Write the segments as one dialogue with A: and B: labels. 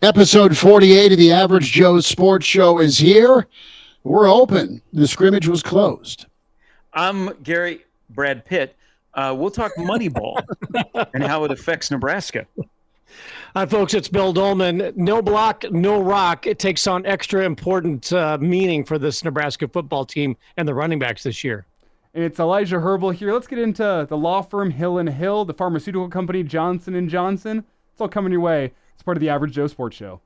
A: Episode 48 of the Average Joe Sports Show is here. We're open. The scrimmage was closed.
B: I'm Gary Brad Pitt. We'll talk Moneyball and how it affects Nebraska.
C: Hi, folks. It's Bill Doleman. No block, no rock. It takes on extra important meaning for this Nebraska football team and the running backs this year.
D: And it's Elijah Herbel here. Let's get into the law firm Hill & Hill, the pharmaceutical company Johnson & Johnson. It's all coming your way. It's part of the Average Joe Sports Show.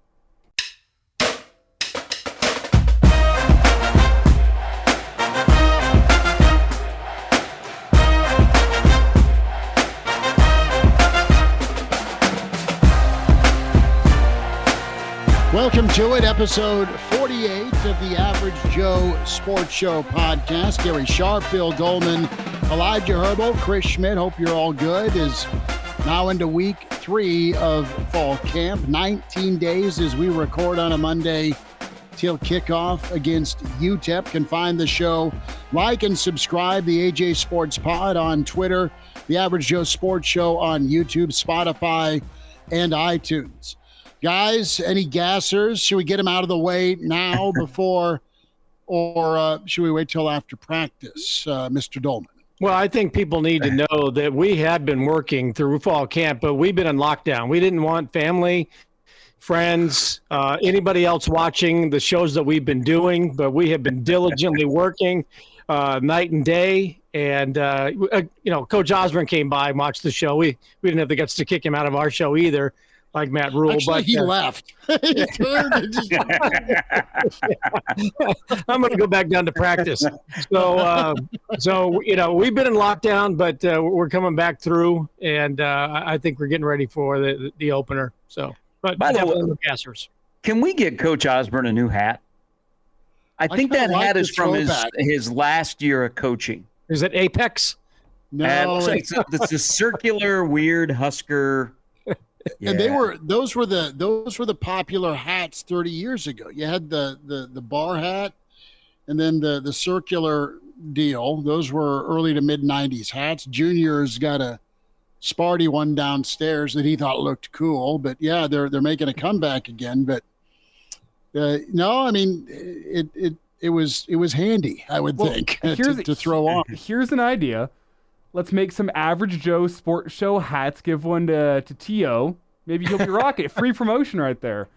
A: Welcome to it, episode 48 of the Average Joe Sports Show podcast. Gary Sharp, Bill Doleman, Elijah Herbel, Chris Schmidt. Hope you're all good. Is now into week 3 of fall camp. 19 days as we record on a Monday till kickoff against UTEP. Can find the show, like and subscribe, the AJ Sports Pod on Twitter, the Average Joe Sports Show on YouTube, Spotify, and iTunes. Guys, any gassers? Should we get them out of the way now before, or should we wait till after practice, Mr. Doleman?
C: Well, I think people need to know that we have been working through fall camp, but we've been in lockdown. We didn't want family, friends, anybody else watching the shows that we've been doing, but we have been diligently working night and day. And, Coach Osborne came by and watched the show. We didn't have the guts to kick him out of our show either, like Matt Rhule.
A: Actually,
C: but
A: he left. He turned and just...
C: I'm going to go back down to practice. So we've been in lockdown, but we're coming back through, and I think we're getting ready for the opener. So, but
B: by the way,
C: gassers.
B: Can we get Coach Osborne a new hat? I think that hat is from his last year of coaching.
C: Is it Apex?
A: No,
B: it's a circular, weird Husker. Yeah.
A: And those were the popular hats 30 years ago. You had the bar hat and then the circular deal. Those were early to mid 90s hats. Junior's got a Sparty one downstairs that he thought looked cool, but yeah, they're making a comeback again. But no, I mean it was handy, I would think, to throw on.
D: Here's an idea. Let's make some Average Joe Sports Show hats. Give one to T.O. Maybe he'll be rocking. Free promotion right there.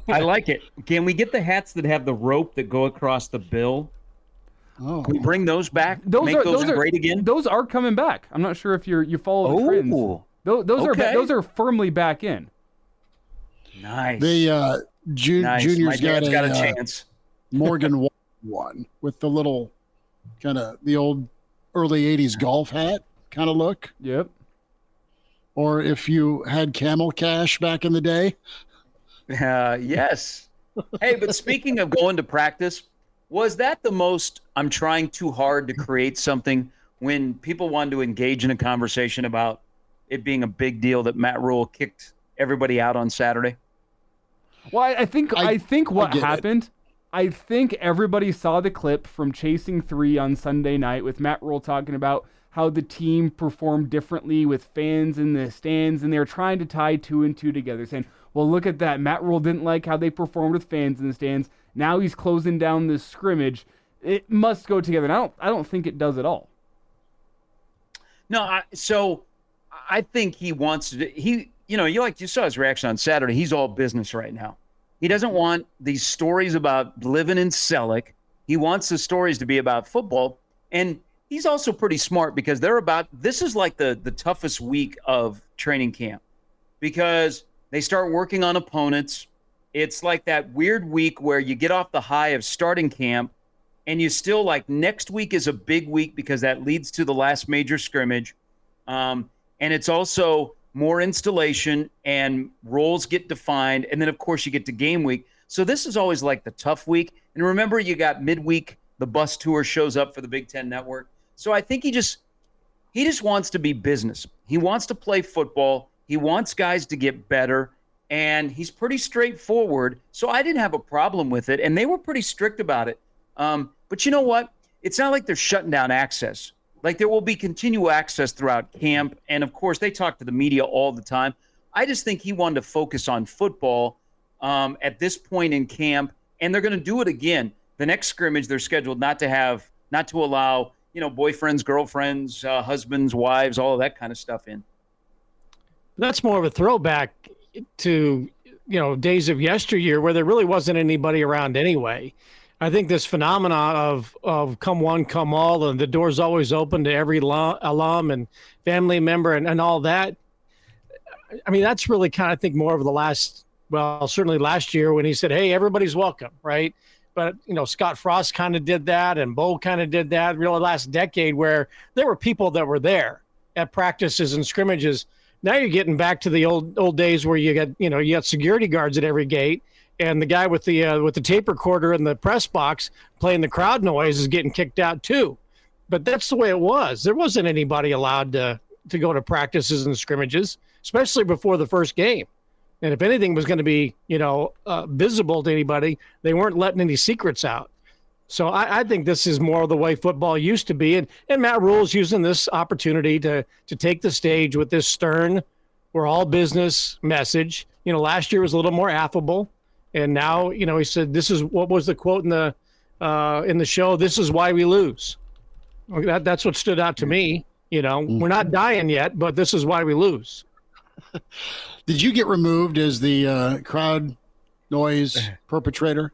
B: I like it. Can we get the hats that have the rope that go across the bill?
A: Oh,
B: Can we bring those back? Make those great again?
D: Those are coming back. I'm not sure if you follow the trends. Those are firmly back in.
B: Nice.
A: The junior's got a
B: chance.
A: Morgan one with the little kind of the old early 80s golf hat kind of look.
D: Yep.
A: Or if you had Camel Cash back in the day.
B: Yes. Hey, but speaking of going to practice, was that the most I'm trying too hard to create something when people wanted to engage in a conversation about it being a big deal that Matt Rhule kicked everybody out on Saturday?
D: Well, I think what happened, I think everybody saw the clip from Chasing 3 on Sunday night with Matt Rhule talking about how the team performed differently with fans in the stands, and they're trying to tie 2 and 2 together, saying, well, look at that. Matt Rhule didn't like how they performed with fans in the stands. Now he's closing down this scrimmage. It must go together. And I don't think it does at all.
B: No, I think he wants to. You saw his reaction on Saturday. He's all business right now. He doesn't want these stories about living in Selleck. He wants the stories to be about football. And he's also pretty smart because this is like the toughest week of training camp because they start working on opponents. It's like that weird week where you get off the high of starting camp and you still like next week is a big week because that leads to the last major scrimmage. And it's also more installation and roles get defined. And then, of course, you get to game week. So this is always like the tough week. And remember, you got midweek, the bus tour shows up for the Big Ten Network. So I think he just wants to be business. He wants to play football. He wants guys to get better. And he's pretty straightforward. So I didn't have a problem with it. And they were pretty strict about it. But you know what? It's not like they're shutting down access. Like there will be continual access throughout camp. And, of course, they talk to the media all the time. I just think he wanted to focus on football. at this point in camp, and they're going to do it again. The next scrimmage, they're scheduled not to allow, boyfriends, girlfriends, husbands, wives, all of that kind of stuff in.
C: That's more of a throwback to, days of yesteryear where there really wasn't anybody around anyway. I think this phenomenon of come one, come all, and the door's always open to every alum and family member and all that. I mean, that's really kind of, I think, more of certainly last year when he said, hey, everybody's welcome, right? But, Scott Frost kind of did that, and Bo kind of did that really last decade, where there were people that were there at practices and scrimmages. Now you're getting back to the old days where you got security guards at every gate, and the guy with the tape recorder in the press box playing the crowd noise is getting kicked out too. But that's the way it was. There wasn't anybody allowed to go to practices and scrimmages, especially before the first game. And if anything was going to be, visible to anybody, they weren't letting any secrets out. So I think this is more of the way football used to be. And Matt Rhule's using this opportunity to take the stage with this stern, we're all business message. Last year was a little more affable. And now, he said, this is what was the quote in the show? This is why we lose. That's what stood out to me. We're not dying yet, but this is why we lose.
A: Did you get removed as the crowd noise perpetrator?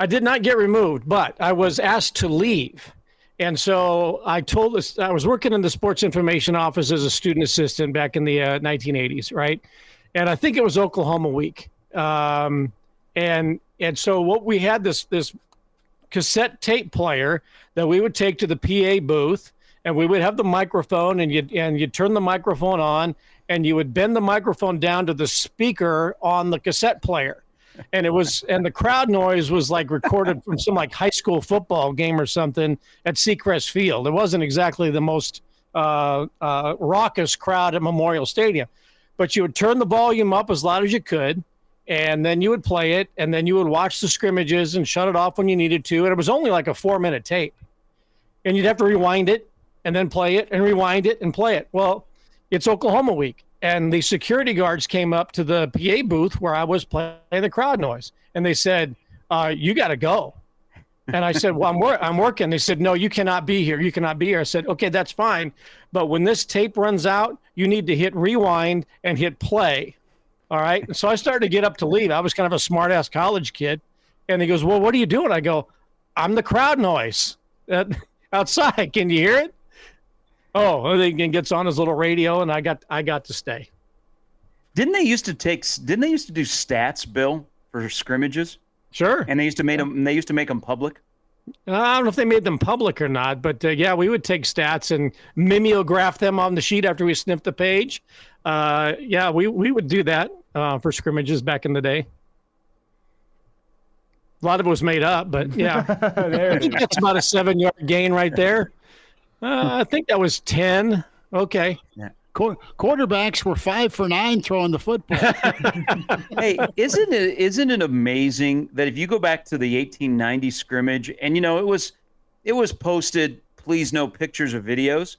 C: I did not get removed, but I was asked to leave. And so I was working in the sports information office as a student assistant back in the 1980s, right? And I think it was Oklahoma week. And so what we had this cassette tape player that we would take to the PA booth, and we would have the microphone, and you'd turn the microphone on, and you would bend the microphone down to the speaker on the cassette player. And the crowd noise was like recorded from some like high school football game or something at Seacrest Field. It wasn't exactly the most raucous crowd at Memorial Stadium, but you would turn the volume up as loud as you could, and then you would play it, and then you would watch the scrimmages and shut it off when you needed to. And it was only like a 4-minute tape, and you'd have to rewind it and then play it and rewind it and play it. Well, it's Oklahoma week. And the security guards came up to the PA booth where I was playing the crowd noise. And they said, you got to go. And I said, well, I'm working. They said, no, you cannot be here. You cannot be here. I said, okay, that's fine. But when this tape runs out, you need to hit rewind and hit play. All right. And so I started to get up to leave. I was kind of a smart ass college kid. And he goes, well, what are you doing? I go, I'm the crowd noise outside. Can you hear it? Oh, he gets on his little radio, and I got to stay.
B: Didn't they used to do stats, Bill, for scrimmages?
C: Sure.
B: And they used to make them public.
C: I don't know if they made them public or not, but yeah, we would take stats and mimeograph them on the sheet after we sniffed the page. Yeah, we would do that for scrimmages back in the day. A lot of it was made up, but yeah, I think that's about a 7-yard gain right there. I think that was 10. Okay.
A: Yeah. Quarterbacks were 5 for 9 throwing the football.
B: Hey, isn't it amazing that if you go back to the 1890 scrimmage, and it was posted, please no pictures or videos.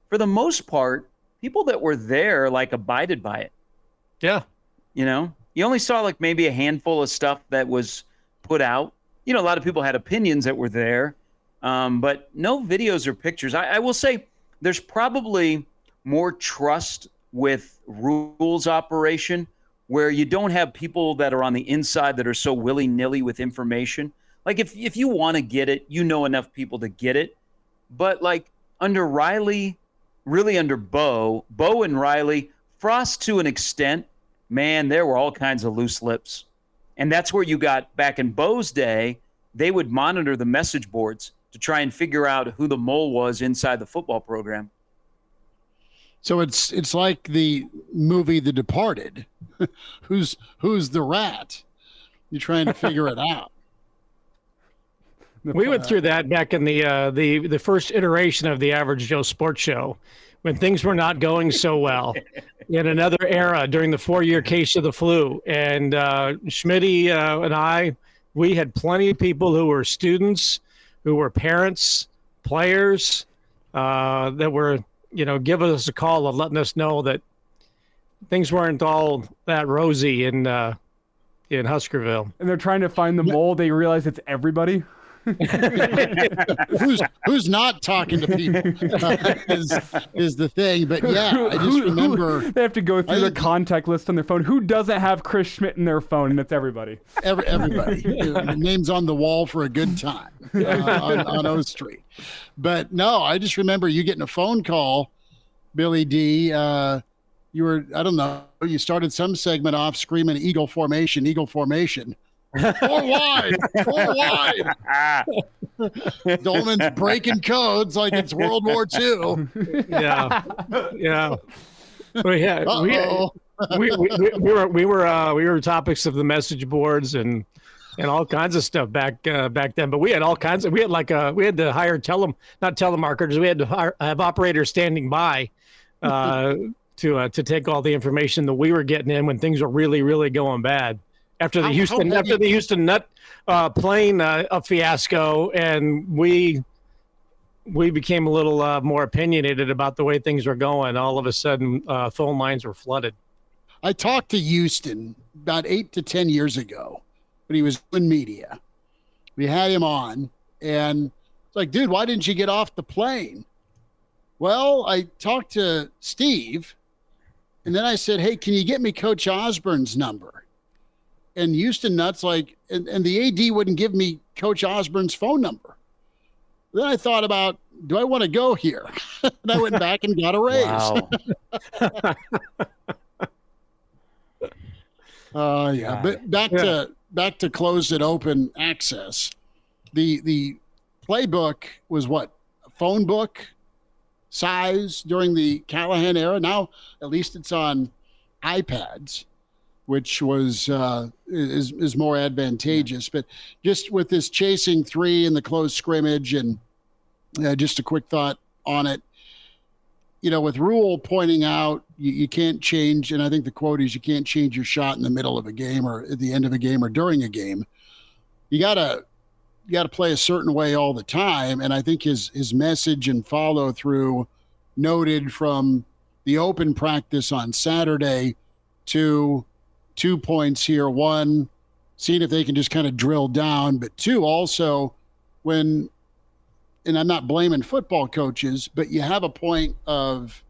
B: For the most part, people that were there abided by it.
C: Yeah.
B: You only saw maybe a handful of stuff that was put out. A lot of people had opinions that were there. But no videos or pictures. I will say there's probably more trust with Rhule's operation where you don't have people that are on the inside that are so willy-nilly with information. If you want to get it, enough people to get it. But under Riley, really under Bo and Riley, Frost to an extent, man, there were all kinds of loose lips. And that's where you got, back in Bo's day, they would monitor the message boards to try and figure out who the mole was inside the football program.
A: So it's like the movie The Departed. Who's the rat? You're trying to figure it out.
C: We went through that back in the first iteration of the Average Joe Sports Show when things were not going so well in another era during the 4-year case of the flu. And Schmidt and we had plenty of people who were students, who were parents, players, that were, giving us a call and letting us know that things weren't all that rosy. And in Huskerville.
D: And they're trying to find the mole. They realize it's everybody.
A: who's not talking to people is the thing. But yeah, I just remember
D: they have to go through the contact list on their phone. Who doesn't have Chris Schmidt in their phone? And it's everybody.
A: Everybody. Names on the wall for a good time on O Street. But no, I just remember you getting a phone call, Billy D. You were, I don't know, you started some segment off screaming Eagle formation. 4 wide. Doleman's breaking codes like it's World War II.
C: Yeah. We were topics of the message boards and all kinds of stuff back then. But we had all kinds of. We had to hire not telemarketers. We had to have operators standing by to take all the information that we were getting in when things were really, really going bad. After the Houston Nut plane a fiasco, and we became a little more opinionated about the way things were going. All of a sudden, phone lines were flooded.
A: I talked to Houston about 8 to 10 years ago when he was in media. We had him on, and it's like, dude, why didn't you get off the plane? Well, I talked to Steve, and then I said, hey, can you get me Coach Osborne's number? And Houston Nuts and the AD wouldn't give me Coach Osborne's phone number. Then I thought about, do I want to go here? And I went back and got a raise. Wow. Yeah. But back to closed and open access. The playbook was what? A phone book size during the Callahan era. Now at least it's on iPads, which was is more advantageous. But just with this chasing 3 in the close scrimmage, and just a quick thought on it, with Rhule pointing out you can't change, and I think the quote is you can't change your shot in the middle of a game or at the end of a game or during a game. You gotta play a certain way all the time, and I think his message and follow through noted from the open practice on Saturday to 2 points here. 1, seeing if they can just kind of drill down, but 2, also and I'm not blaming football coaches, but you have a point of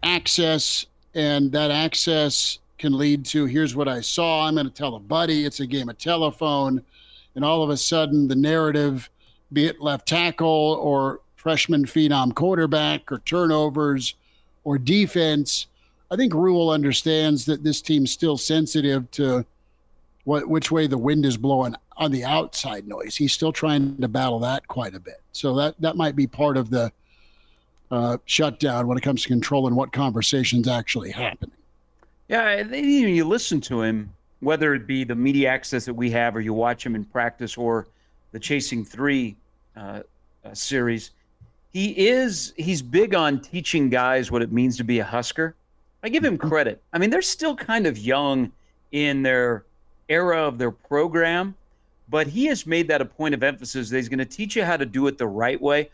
A: access, and that access can lead to, here's what I saw, I'm going to tell a buddy, it's a game of telephone, and all of a sudden the narrative, be it left tackle or freshman phenom quarterback or turnovers or defense, I think Rhule understands that this team's still sensitive to which way the wind is blowing on the outside noise. He's still trying to battle that quite a bit. So that might be part of the shutdown when it comes to controlling what conversation's actually happening.
B: Yeah, you listen to him, whether it be the media access that we have, or you watch him in practice, or the Chasing 3 series. He's big on teaching guys what it means to be a Husker. I give him credit. I mean, they're still kind of young in their era of their program, but he has made that a point of emphasis that he's going to teach you how to do it the right way.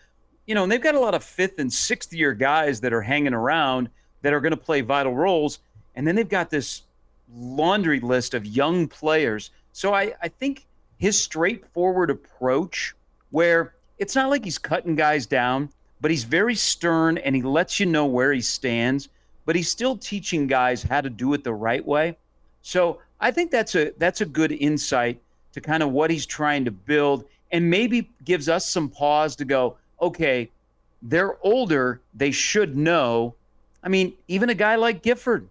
B: And they've got a lot of 5th and 6th year guys that are hanging around that are going to play vital roles. And then they've got this laundry list of young players. So I think his straightforward approach, where it's not like he's cutting guys down, but he's very stern and he lets you know where he stands, but he's still teaching guys how to do it the right way. So I think that's a good insight to kind of what he's trying to build, and maybe gives us some pause to go, okay, they're older, they should know. I mean, even a guy like Gifford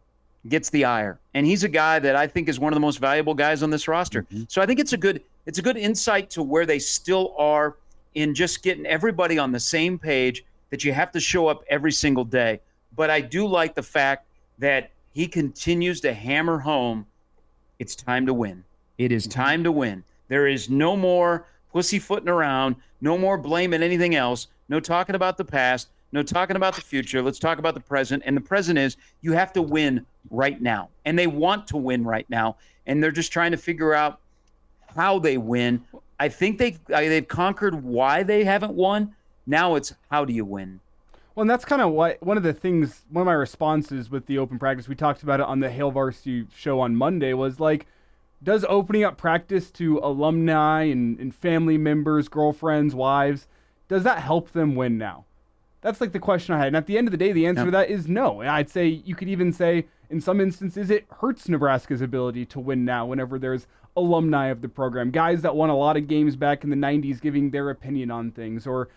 B: gets the ire, and he's a guy that I think is one of the most valuable guys on this roster. Mm-hmm. So I think it's a good insight to where they still are in just getting everybody on the same page, that you have to show up every single day. But I do like the fact that he continues to hammer home, it's time to win. It is time to win. There is no more pussyfooting around, no more blaming anything else, no talking about the past, no talking about the future. Let's talk about the present. And the present is you have to win right now. And they want to win right now. And they're just trying to figure out how they win. I think they've conquered why they haven't won. Now it's how do you win?
D: Well, and that's kind of one of my responses with the open practice, we talked about it on the Hail Varsity show on Monday, was like, does opening up practice to alumni and family members, girlfriends, wives, does that help them win now? That's like the question I had. And at the end of the day, the answer to that is no. And I'd say you could even say in some instances it hurts Nebraska's ability to win now whenever there's alumni of the program, guys that won a lot of games back in the 90s giving their opinion on things, or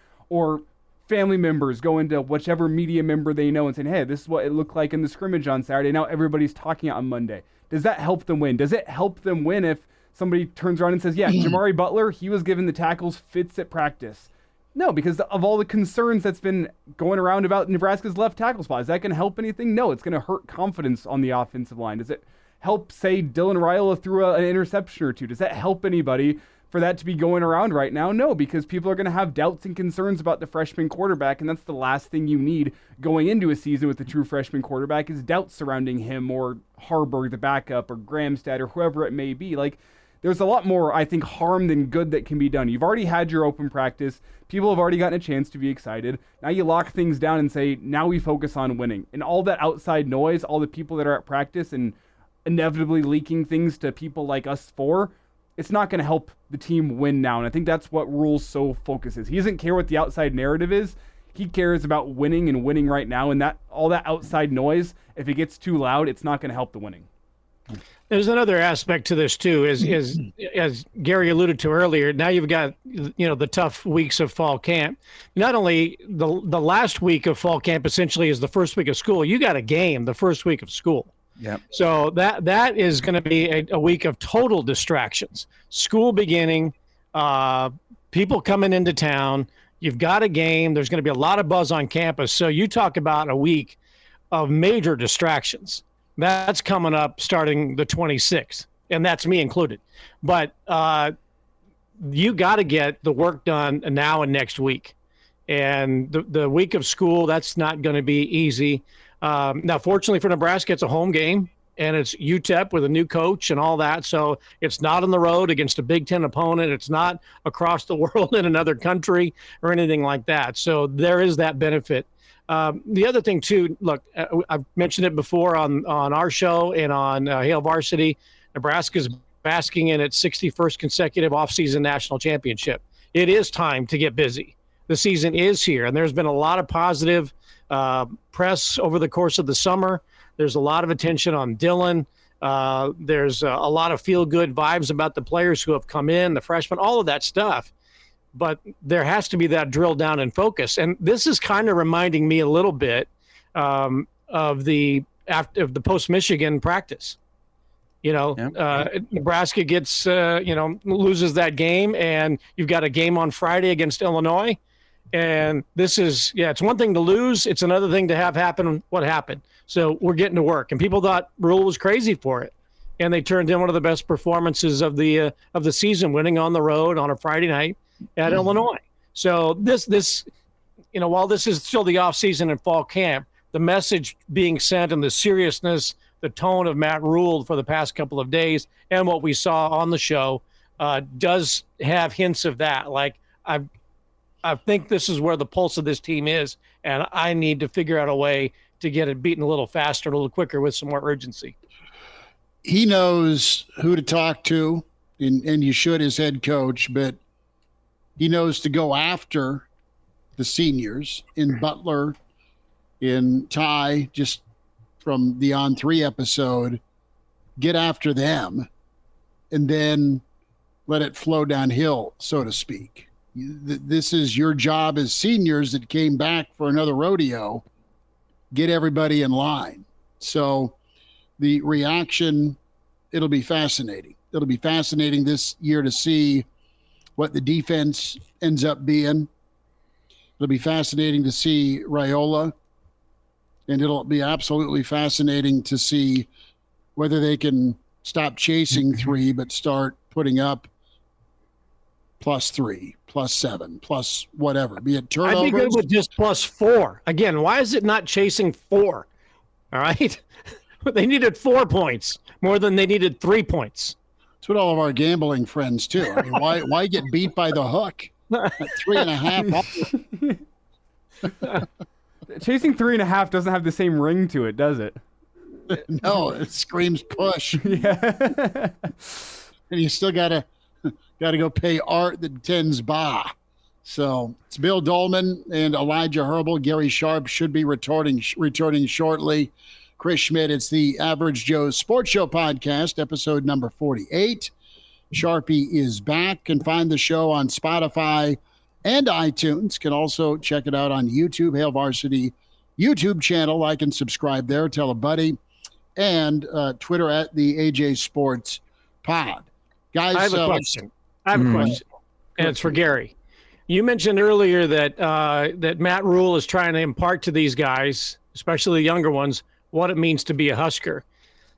D: family members going to whichever media member they know and saying, hey, this is what it looked like in the scrimmage on Saturday. Now everybody's talking on Monday. Does that help them win? Does it help them win if somebody turns around and says, yeah, Jamari Butler, he was given the tackles fits at practice? No, because of all the concerns that's been going around about Nebraska's left tackle spot. Is that going to help anything? No, it's going to hurt confidence on the offensive line. Does it help, say, Dylan Raiola threw an interception or two? Does that help anybody for that to be going around right now? No, because people are going to have doubts and concerns about the freshman quarterback, and that's the last thing you need going into a season with a true freshman quarterback is doubts surrounding him or Harburg, the backup, or Gramstad, or whoever it may be. Like, there's a lot more, I think, harm than good that can be done. You've already had your open practice. People have already gotten a chance to be excited. Now you lock things down and say, now we focus on winning. And all that outside noise, all the people that are at practice and inevitably leaking things to people like us it's not going to help the team win now. And I think that's what Rhule's so focuses. He doesn't care what the outside narrative is. He cares about winning and winning right now. And that all that outside noise, if it gets too loud, it's not going to help the winning.
C: There's another aspect to this too, is as Gary alluded to earlier. Now you've got the tough weeks of fall camp. Not only the last week of fall camp essentially is the first week of school. You got a game the first week of school.
B: Yeah.
C: So that is going to be a week of total distractions. School beginning, people coming into town. You've got a game. There's going to be a lot of buzz on campus. So you talk about a week of major distractions. That's coming up starting the 26th, and that's me included. But you got to get the work done now and next week. And the week of school, that's not going to be easy. Now, fortunately for Nebraska, it's a home game, and it's UTEP with a new coach and all that. So it's not on the road against a Big Ten opponent. It's not across the world in another country or anything like that. So there is that benefit. The other thing, too, look, I've mentioned it before on our show and on Hail Varsity. Nebraska's basking in its 61st consecutive offseason national championship. It is time to get busy. The season is here, and there's been a lot of positive press over the course of the summer. There's a lot of attention on Dylan. There's a lot of feel-good vibes about the players who have come in, the freshmen, all of that stuff. But there has to be that drill down and focus. And this is kind of reminding me a little bit of the post-Michigan practice. Nebraska gets, loses that game, and you've got a game on Friday against Illinois. And this is, it's one thing to lose. It's another thing to have happen what happened. So we're getting to work. And people thought Rhule was crazy for it. And they turned in one of the best performances of the season, winning on the road on a Friday night at Illinois. So this, while this is still the off season and fall camp, the message being sent and the seriousness, the tone of Matt Rhule for the past couple of days and what we saw on the show does have hints of that. Like, I think this is where the pulse of this team is, and I need to figure out a way to get it beaten a little faster, a little quicker with some more urgency.
A: He knows who to talk to, and you should as head coach, but he knows to go after the seniors in Butler, in Ty, just from the On 3 episode, get after them, and then let it flow downhill, so to speak. This is your job as seniors that came back for another rodeo. Get everybody in line. So the reaction, it'll be fascinating. It'll be fascinating this year to see what the defense ends up being. It'll be fascinating to see Raiola, and it'll be absolutely fascinating to see whether they can stop chasing three but start putting up +3, +7, plus whatever, be it turnovers.
C: I'd be good with just +4. Again, why is it not chasing 4? All right? They needed 4 points more than they needed 3 points.
A: That's what all of our gambling friends too. I mean, why get beat by the hook at 3.5?
D: Chasing 3.5 doesn't have the same ring to it, does it?
A: No, it screams push.
D: Yeah.
A: And you still gotta go pay Art that tends ba. So it's Bill Doleman and Elijah Herbel. Gary Sharp should be returning shortly. Chris Schmidt, it's the Average Joe Sports Show podcast, episode number 48. Sharpie is back. Can find the show on Spotify and iTunes. Can also check it out on YouTube, Hail Varsity YouTube channel. Like and subscribe there. Tell a buddy. And Twitter at the AJ Sports Pod. Guys,
C: I have a question. And it's for Gary. You mentioned earlier that that Matt Rhule is trying to impart to these guys, especially the younger ones, what it means to be a Husker.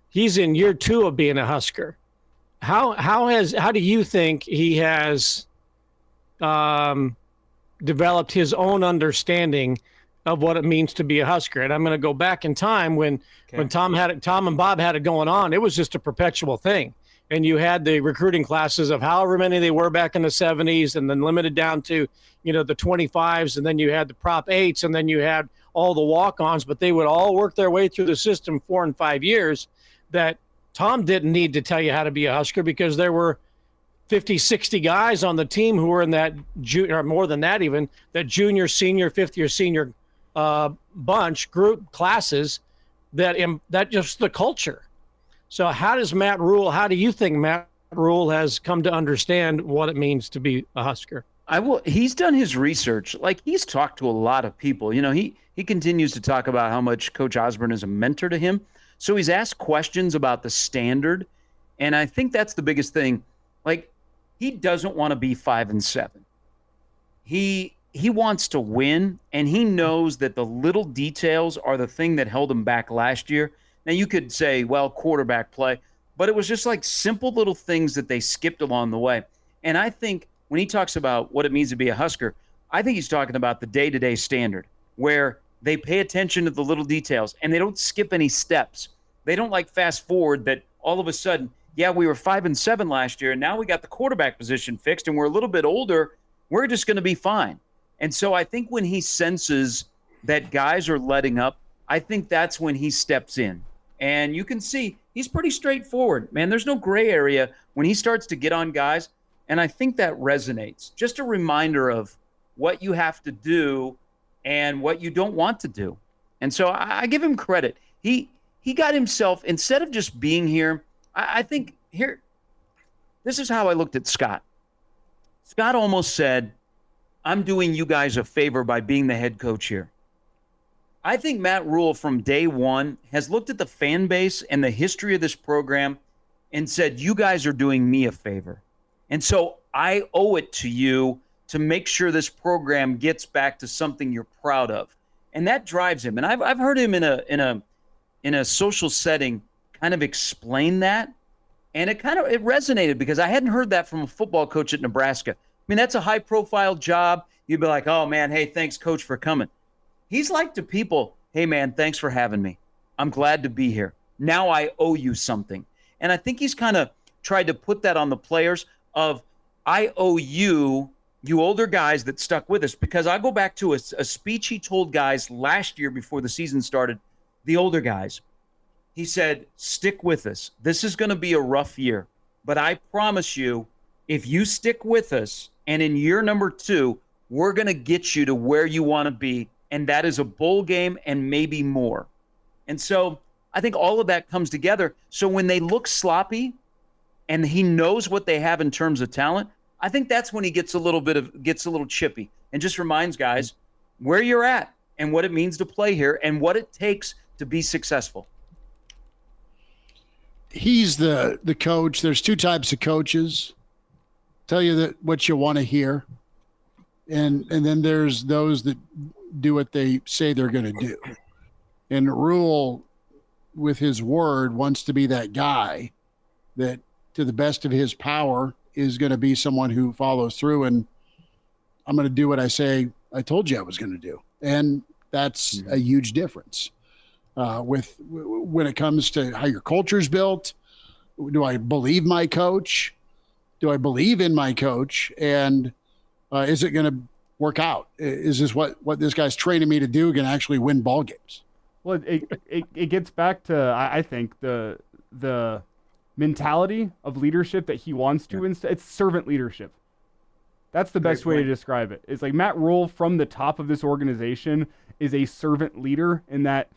C: He's in year 2 of being a Husker. How do you think he has developed his own understanding of what it means to be a Husker? And I'm going to go back in time when Tom and Bob had it going on. It was just a perpetual thing. And you had the recruiting classes of however many they were back in the 70s, and then limited down to, the 25s, and then you had the Prop 8s, and then you had all the walk-ons, but they would all work their way through the system 4 and 5 years. That Tom didn't need to tell you how to be a Husker, because there were 50, 60 guys on the team who were in that junior, or more than that even, that junior, senior, fifth-year senior group classes that just the culture. So how do you think Matt Rhule has come to understand what it means to be a Husker?
B: He's done his research. Like, he's talked to a lot of people. He continues to talk about how much Coach Osborne is a mentor to him. So he's asked questions about the standard. And I think that's the biggest thing. Like, he doesn't want to be 5-7. He wants to win, and he knows that the little details are the thing that held him back last year. Now, you could say, well, quarterback play, but it was just like simple little things that they skipped along the way. And I think when he talks about what it means to be a Husker, I think he's talking about the day-to-day standard, where they pay attention to the little details and they don't skip any steps. They don't like fast forward that all of a sudden, yeah, we were 5-7 last year, and now we got the quarterback position fixed and we're a little bit older. We're just going to be fine. And so I think when he senses that guys are letting up, I think that's when he steps in. And you can see he's pretty straightforward, man. There's no gray area when he starts to get on guys. And I think that resonates. Just a reminder of what you have to do and what you don't want to do. And so I give him credit. He got himself, instead of just being here, I think here, this is how I looked at Scott. Scott almost said, I'm doing you guys a favor by being the head coach here. I think Matt Rhule from day one has looked at the fan base and the history of this program and said, you guys are doing me a favor. And so I owe it to you to make sure this program gets back to something you're proud of. And that drives him. And I've heard him in a social setting kind of explain that. And it resonated, because I hadn't heard that from a football coach at Nebraska. I mean, that's a high profile job. You'd be like, oh man, hey, thanks coach for coming. He's like to people, hey, man, thanks for having me. I'm glad to be here. Now I owe you something. And I think he's kind of tried to put that on the players of, I owe you older guys that stuck with us. Because I go back to a speech he told guys last year before the season started, the older guys. He said, stick with us. This is going to be a rough year. But I promise you, if you stick with us, and in year number 2, we're going to get you to where you want to be. And that is a bowl game and maybe more. And so I think all of that comes together. So when they look sloppy and he knows what they have in terms of talent, I think that's when he gets a little chippy and just reminds guys where you're at and what it means to play here and what it takes to be successful.
A: He's the coach. There's 2 types of coaches. Tell you that what you want to hear. And then there's those that do what they say they're going to do. And Rhule, with his word, wants to be that guy that, to the best of his power, is going to be someone who follows through, and I'm going to do what I say I told you I was going to do. And that's a huge difference when it comes to how your culture's built. Do I believe my coach? Do I believe in my coach? And is it going to work out? Is this what this guy's training me to do going to actually win ball games?
D: Well, it gets back to, I think, the mentality of leadership that he wants to instead. It's servant leadership. That's the best way to describe it. It's like Matt Rhule from the top of this organization is a servant leader in that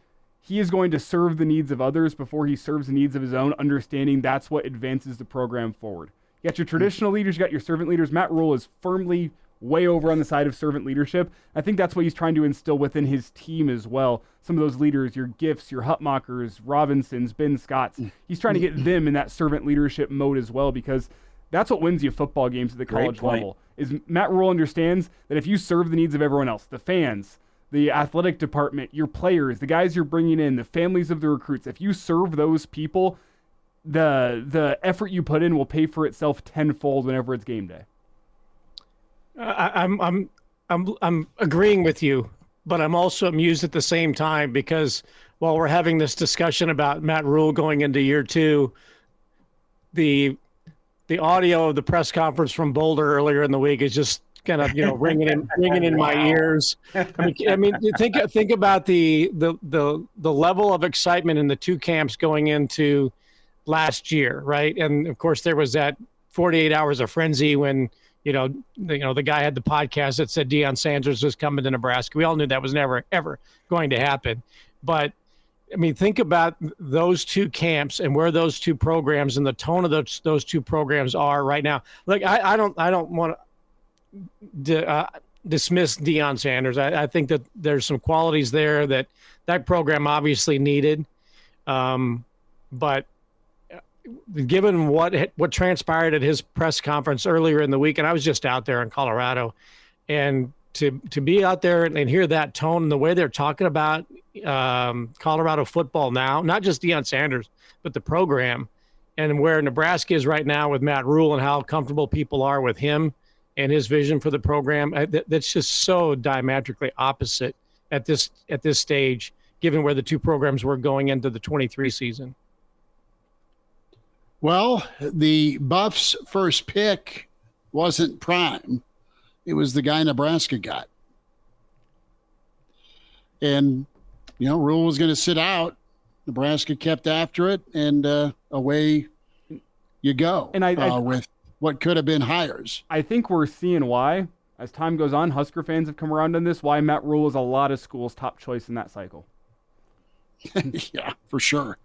D: he is going to serve the needs of others before he serves the needs of his own, understanding that's what advances the program forward. You got your traditional leaders, you got your servant leaders. Matt Rhule is firmly way over on the side of servant leadership. I think that's what he's trying to instill within his team as well. Some of those leaders, your Gifts, your Hutmakers, Robinsons, Ben Scotts, he's trying to get them in that servant leadership mode as well, because that's what wins you football games at the college level. Is Matt Rhule understands that if you serve the needs of everyone else, the fans, the athletic department, your players, the guys you're bringing in, the families of the recruits, if you serve those people, the effort you put in will pay for itself tenfold whenever it's game day.
C: I'm agreeing with you, but I'm also amused at the same time, because while we're having this discussion about Matt Rhule going into year 2, the audio of the press conference from Boulder earlier in the week is just kind of, ringing in my ears. I mean, think about the level of excitement in the two camps going into last year, right? And of course, there was that 48 hours of frenzy when the guy had the podcast that said Deion Sanders was coming to Nebraska. We all knew that was never ever going to happen, but I mean, think about those two camps and where those two programs and the tone of those two programs are right now. Like, I don't want to dismiss Deion Sanders. I think that there's some qualities there that program obviously needed. But given what transpired at his press conference earlier in the week, and I was just out there in Colorado, and to be out there and hear that tone and the way they're talking about Colorado football now, not just Deion Sanders, but the program, and where Nebraska is right now with Matt Rhule and how comfortable people are with him and his vision for the program, that's just so diametrically opposite at this stage, given where the two programs were going into the 23 season.
A: Well, the Buffs' first pick wasn't prime. It was the guy Nebraska got. And, Rhule was going to sit out. Nebraska kept after it, and away you go. And with what could have been hires.
D: I think we're seeing why, as time goes on, Husker fans have come around on this, why Matt Rhule is a lot of schools' top choice in that cycle.
A: Yeah, for sure.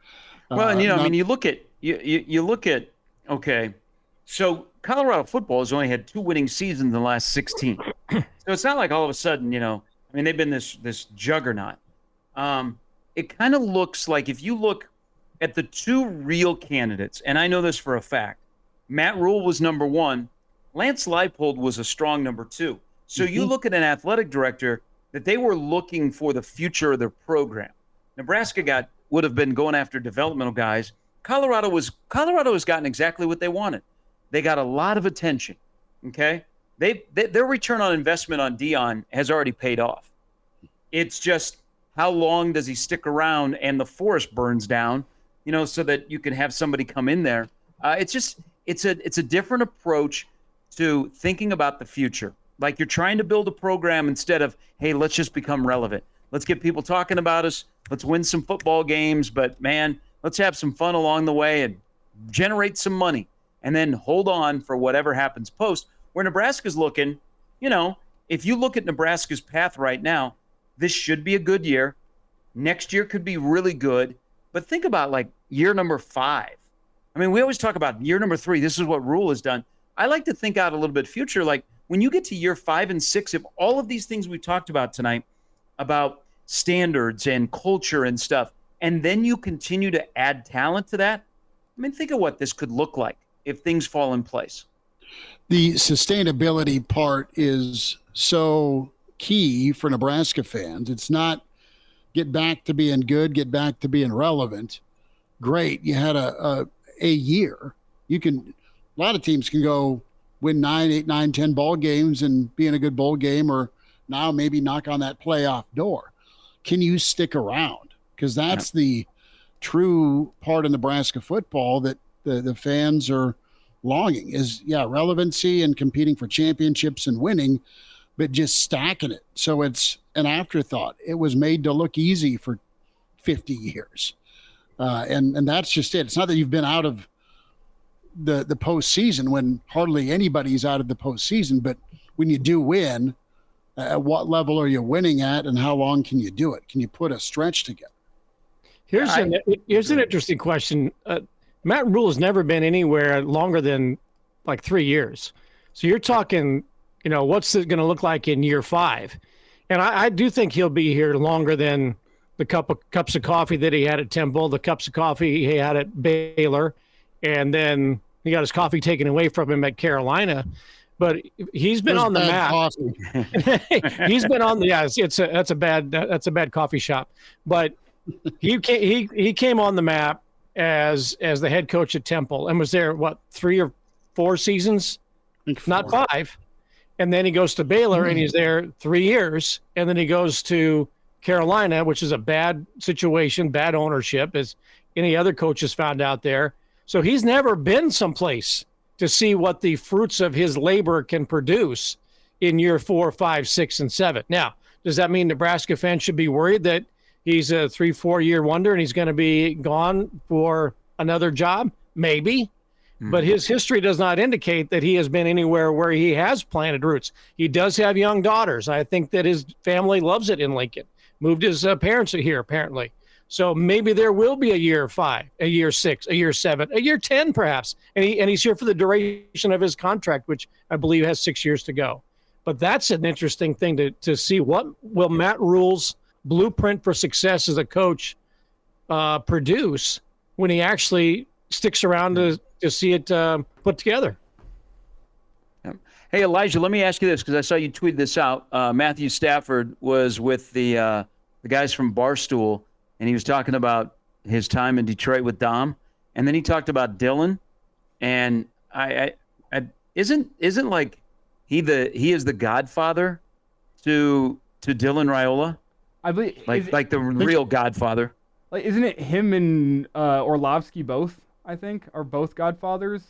B: Well, and you look at okay, so Colorado football has only had 2 winning seasons in the last 16. So it's not like all of a sudden, they've been this juggernaut. It kind of looks like, if you look at the 2 real candidates, and I know this for a fact, Matt Rhule was number 1, Lance Leipold was a strong number 2. So you look at an athletic director that they were looking for the future of their program. Nebraska would have been going after developmental guys. Colorado has gotten exactly what they wanted. They got a lot of attention. Okay, their return on investment on Deion has already paid off. It's just, how long does he stick around and the forest burns down, so that you can have somebody come in there. It's a different approach to thinking about the future. Like, you're trying to build a program instead of, hey, let's just become relevant. Let's get people talking about us. Let's win some football games, but man, let's have some fun along the way and generate some money, and then hold on for whatever happens post. Where Nebraska's looking, if you look at Nebraska's path right now, this should be a good year. Next year could be really good. But think about, like, year number 5. I mean, we always talk about year number 3. This is what Rhule has done. I like to think out a little bit future. Like, when you get to year 5 and 6, if all of these things we talked about tonight about standards and culture and stuff, and then you continue to add talent to that, I mean, think of what this could look like if things fall in place.
A: The sustainability part is so key for Nebraska fans. It's not get back to being good, get back to being relevant. Great. You had a year. A lot of teams can go win 9, 8, 9, 10 ball games and be in a good bowl game, or now maybe knock on that playoff door. Can you stick around? Because that's the true part of Nebraska football that the fans are longing is, relevancy and competing for championships and winning, but just stacking it. So it's an afterthought. It was made to look easy for 50 years. And that's just it. It's not that you've been out of the postseason when hardly anybody's out of the postseason, but when you do win, at what level are you winning at, and how long can you do it? Can you put a stretch together?
C: Here's an interesting question. Matt Rhule has never been anywhere longer than like 3 years. So you're talking, what's it going to look like in year 5? And I do think he'll be here longer than the cups of coffee that he had at Temple, the cups of coffee he had at Baylor, and then he got his coffee taken away from him at Carolina. But he's been on the map. He's been on the that's a bad coffee shop. But he came on the map as the head coach at Temple and was there 3 or 4 seasons, not 5. And then he goes to Baylor and he's there 3 years, and then he goes to Carolina, which is a bad situation, bad ownership, as any other coaches found out there. So he's never been someplace to see what the fruits of his labor can produce in year 4, 5, 6, and 7. Now, does that mean Nebraska fans should be worried that he's a 3-4 year wonder and he's going to be gone for another job? Maybe. But his history does not indicate that he has been anywhere where he has planted roots. He does have young daughters. I think that his family loves it in Lincoln. Moved his parents here, apparently. So maybe there will be a year 5, a year 6, a year 7, a year 10, perhaps. And he's here for the duration of his contract, which I believe has 6 years to go. But that's an interesting thing to see. What will Matt Rhule's blueprint for success as a coach produce when he actually sticks around to see it put together?
B: Hey, Elijah, let me ask you this, because I saw you tweet this out. Matthew Stafford was with the guys from Barstool, and he was talking about his time in Detroit with Dom, and then he talked about Dylan, and I isn't like he is the godfather to Dylan Raiola?
D: I believe
B: like the real godfather.
D: Like, isn't it him and Orlovsky both? I think are both godfathers,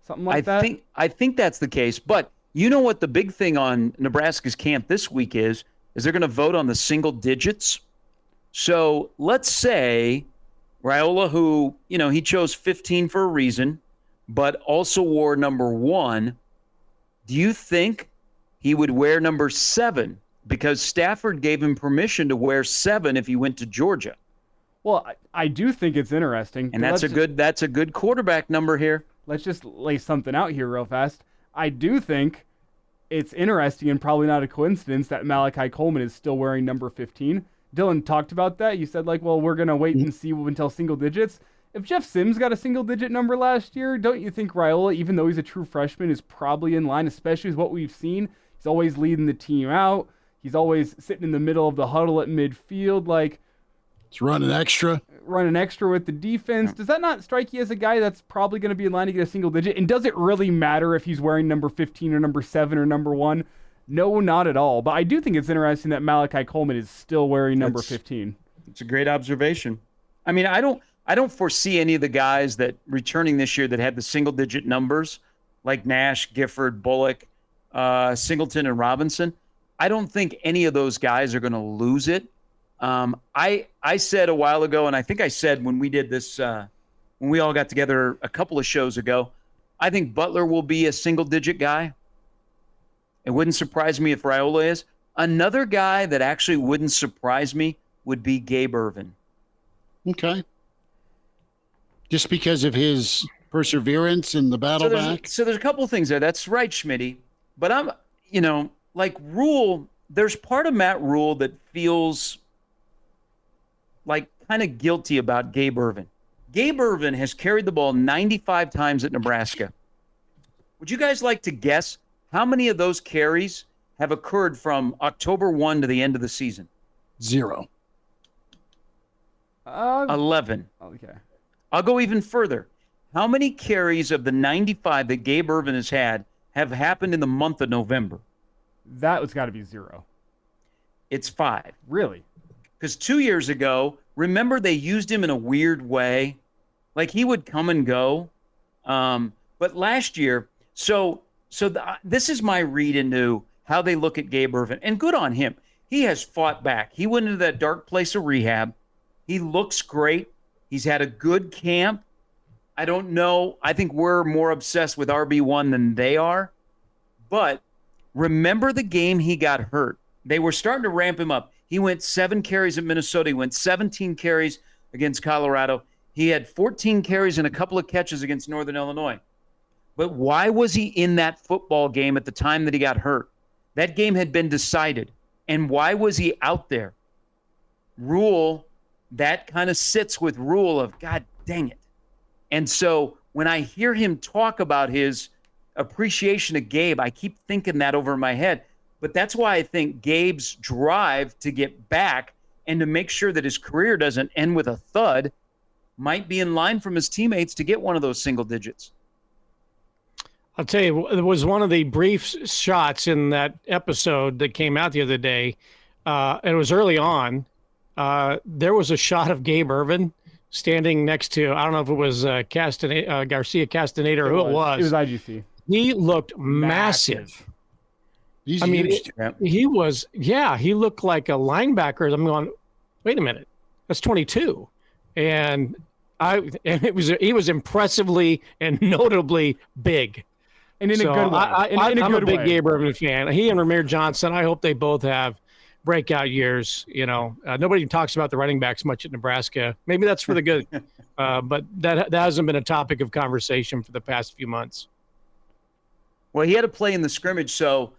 D: something like that.
B: I think that's the case. But you know what the big thing on Nebraska's camp this week is they're going to vote on the single digits. So let's say Raiola, who he chose 15 for a reason, but also wore number 1. Do you think he would wear number 7 because Stafford gave him permission to wear 7 if he went to Georgia?
D: Well, I do think it's interesting.
B: And that's a good quarterback number here.
D: Let's just lay something out here real fast. I do think it's interesting and probably not a coincidence that Malachi Coleman is still wearing number 15. Dylan talked about that. You said, we're going to wait and see until single digits. If Jeff Sims got a single-digit number last year, don't you think Raiola, even though he's a true freshman, is probably in line, especially with what we've seen? He's always leading the team out. He's always sitting in the middle of the huddle at midfield,
A: It's running extra
D: with the defense. Does that not strike you as a guy that's probably going to be in line to get a single digit? And does it really matter if he's wearing number 15 or number 7 or number 1? No, not at all. But I do think it's interesting that Malachi Coleman is still wearing number 15.
B: It's a great observation. I mean, I don't foresee any of the guys that returning this year that had the single digit numbers like Nash, Gifford, Bullock, Singleton, and Robinson. I don't think any of those guys are going to lose it. I said a while ago, and I think I said when we did this, when we all got together a couple of shows ago, I think Butler will be a single-digit guy. It wouldn't surprise me if Raiola is. Another guy that actually wouldn't surprise me would be Gabe Ervin.
A: Okay. Just because of his perseverance and the battle back?
B: So there's a couple of things there. That's right, Schmitty. But I'm, like Rhule, there's part of Matt Rhule that feels like kind of guilty about Gabe Ervin. Gabe Ervin has carried the ball 95 times at Nebraska. Would you guys like to guess how many of those carries have occurred from October 1 to the end of the season?
A: 0.
B: 11.
D: Okay.
B: I'll go even further. How many carries of the 95 that Gabe Ervin has had have happened in the month of November?
D: That was got to be 0.
B: It's 5.
D: Really?
B: Because 2 years ago, remember they used him in a weird way? Like he would come and go. But last year, this is my read into how they look at Gabe Ervin. And good on him. He has fought back. He went into that dark place of rehab. He looks great. He's had a good camp. I don't know. I think we're more obsessed with RB1 than they are. But remember the game he got hurt. They were starting to ramp him up. He went 7 carries at Minnesota. He went 17 carries against Colorado. He had 14 carries and a couple of catches against Northern Illinois. But why was he in that football game at the time that he got hurt? That game had been decided. And why was he out there? Rhule, that kind of sits with Rhule of, God dang it. And so when I hear him talk about his appreciation of Gabe, I keep thinking that over my head. But that's why I think Gabe's drive to get back and to make sure that his career doesn't end with a thud might be in line from his teammates to get one of those single digits.
C: I'll tell you, it was one of the brief shots in that episode that came out the other day. And it was early on. There was a shot of Gabe Ervin standing next to, I don't know if it was Garcia Castaneda or who it was.
D: It was IGC.
C: He looked massive.
A: He
C: looked like a linebacker. I'm going, wait a minute, that's 22. And he was impressively and notably big.
D: And in a good way.
C: I'm a big Gabe Ervin fan. He and Ramir Johnson, I hope they both have breakout years. Nobody talks about the running backs much at Nebraska. Maybe that's for the good. But that hasn't been a topic of conversation for the past few months.
B: Well, he had to play in the scrimmage. So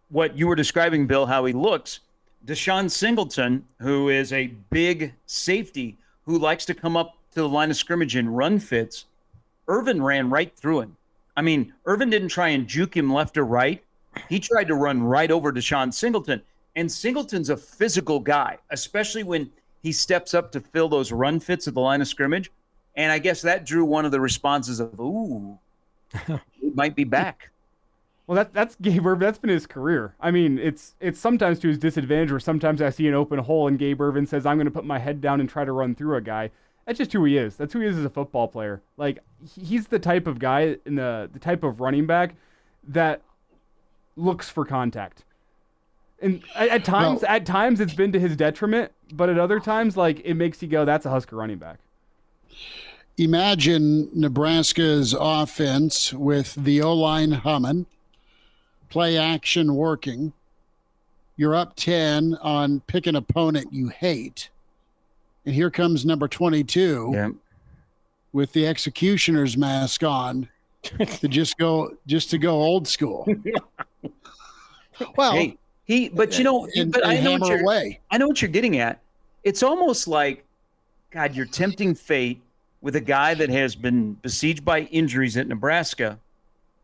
B: what you were describing, Bill, how he looks, Deshaun Singleton, who is a big safety who likes to come up to the line of scrimmage and run fits, Ervin ran right through him. I mean, Ervin didn't try and juke him left or right. He tried to run right over Deshaun Singleton. And Singleton's a physical guy, especially when he steps up to fill those run fits at the line of scrimmage. And I guess that drew one of the responses of, ooh, he might be back.
D: Well, that's Gabe Ervin. That's been his career. I mean, it's sometimes to his disadvantage, where sometimes I see an open hole and Gabe Ervin says, I'm going to put my head down and try to run through a guy. That's just who he is. That's who he is as a football player. Like, he's the type of guy in the type of running back that looks for contact. And at times it's been to his detriment, but at other times, like, it makes you go, that's a Husker running back.
A: Imagine Nebraska's offense with the O-line humming, play action working. You're up 10 on pick an opponent you hate. And here comes number 22 with the executioner's mask on to just go old school. Well,
B: hey, I know what you're getting at. It's almost like, God, you're tempting fate with a guy that has been besieged by injuries at Nebraska.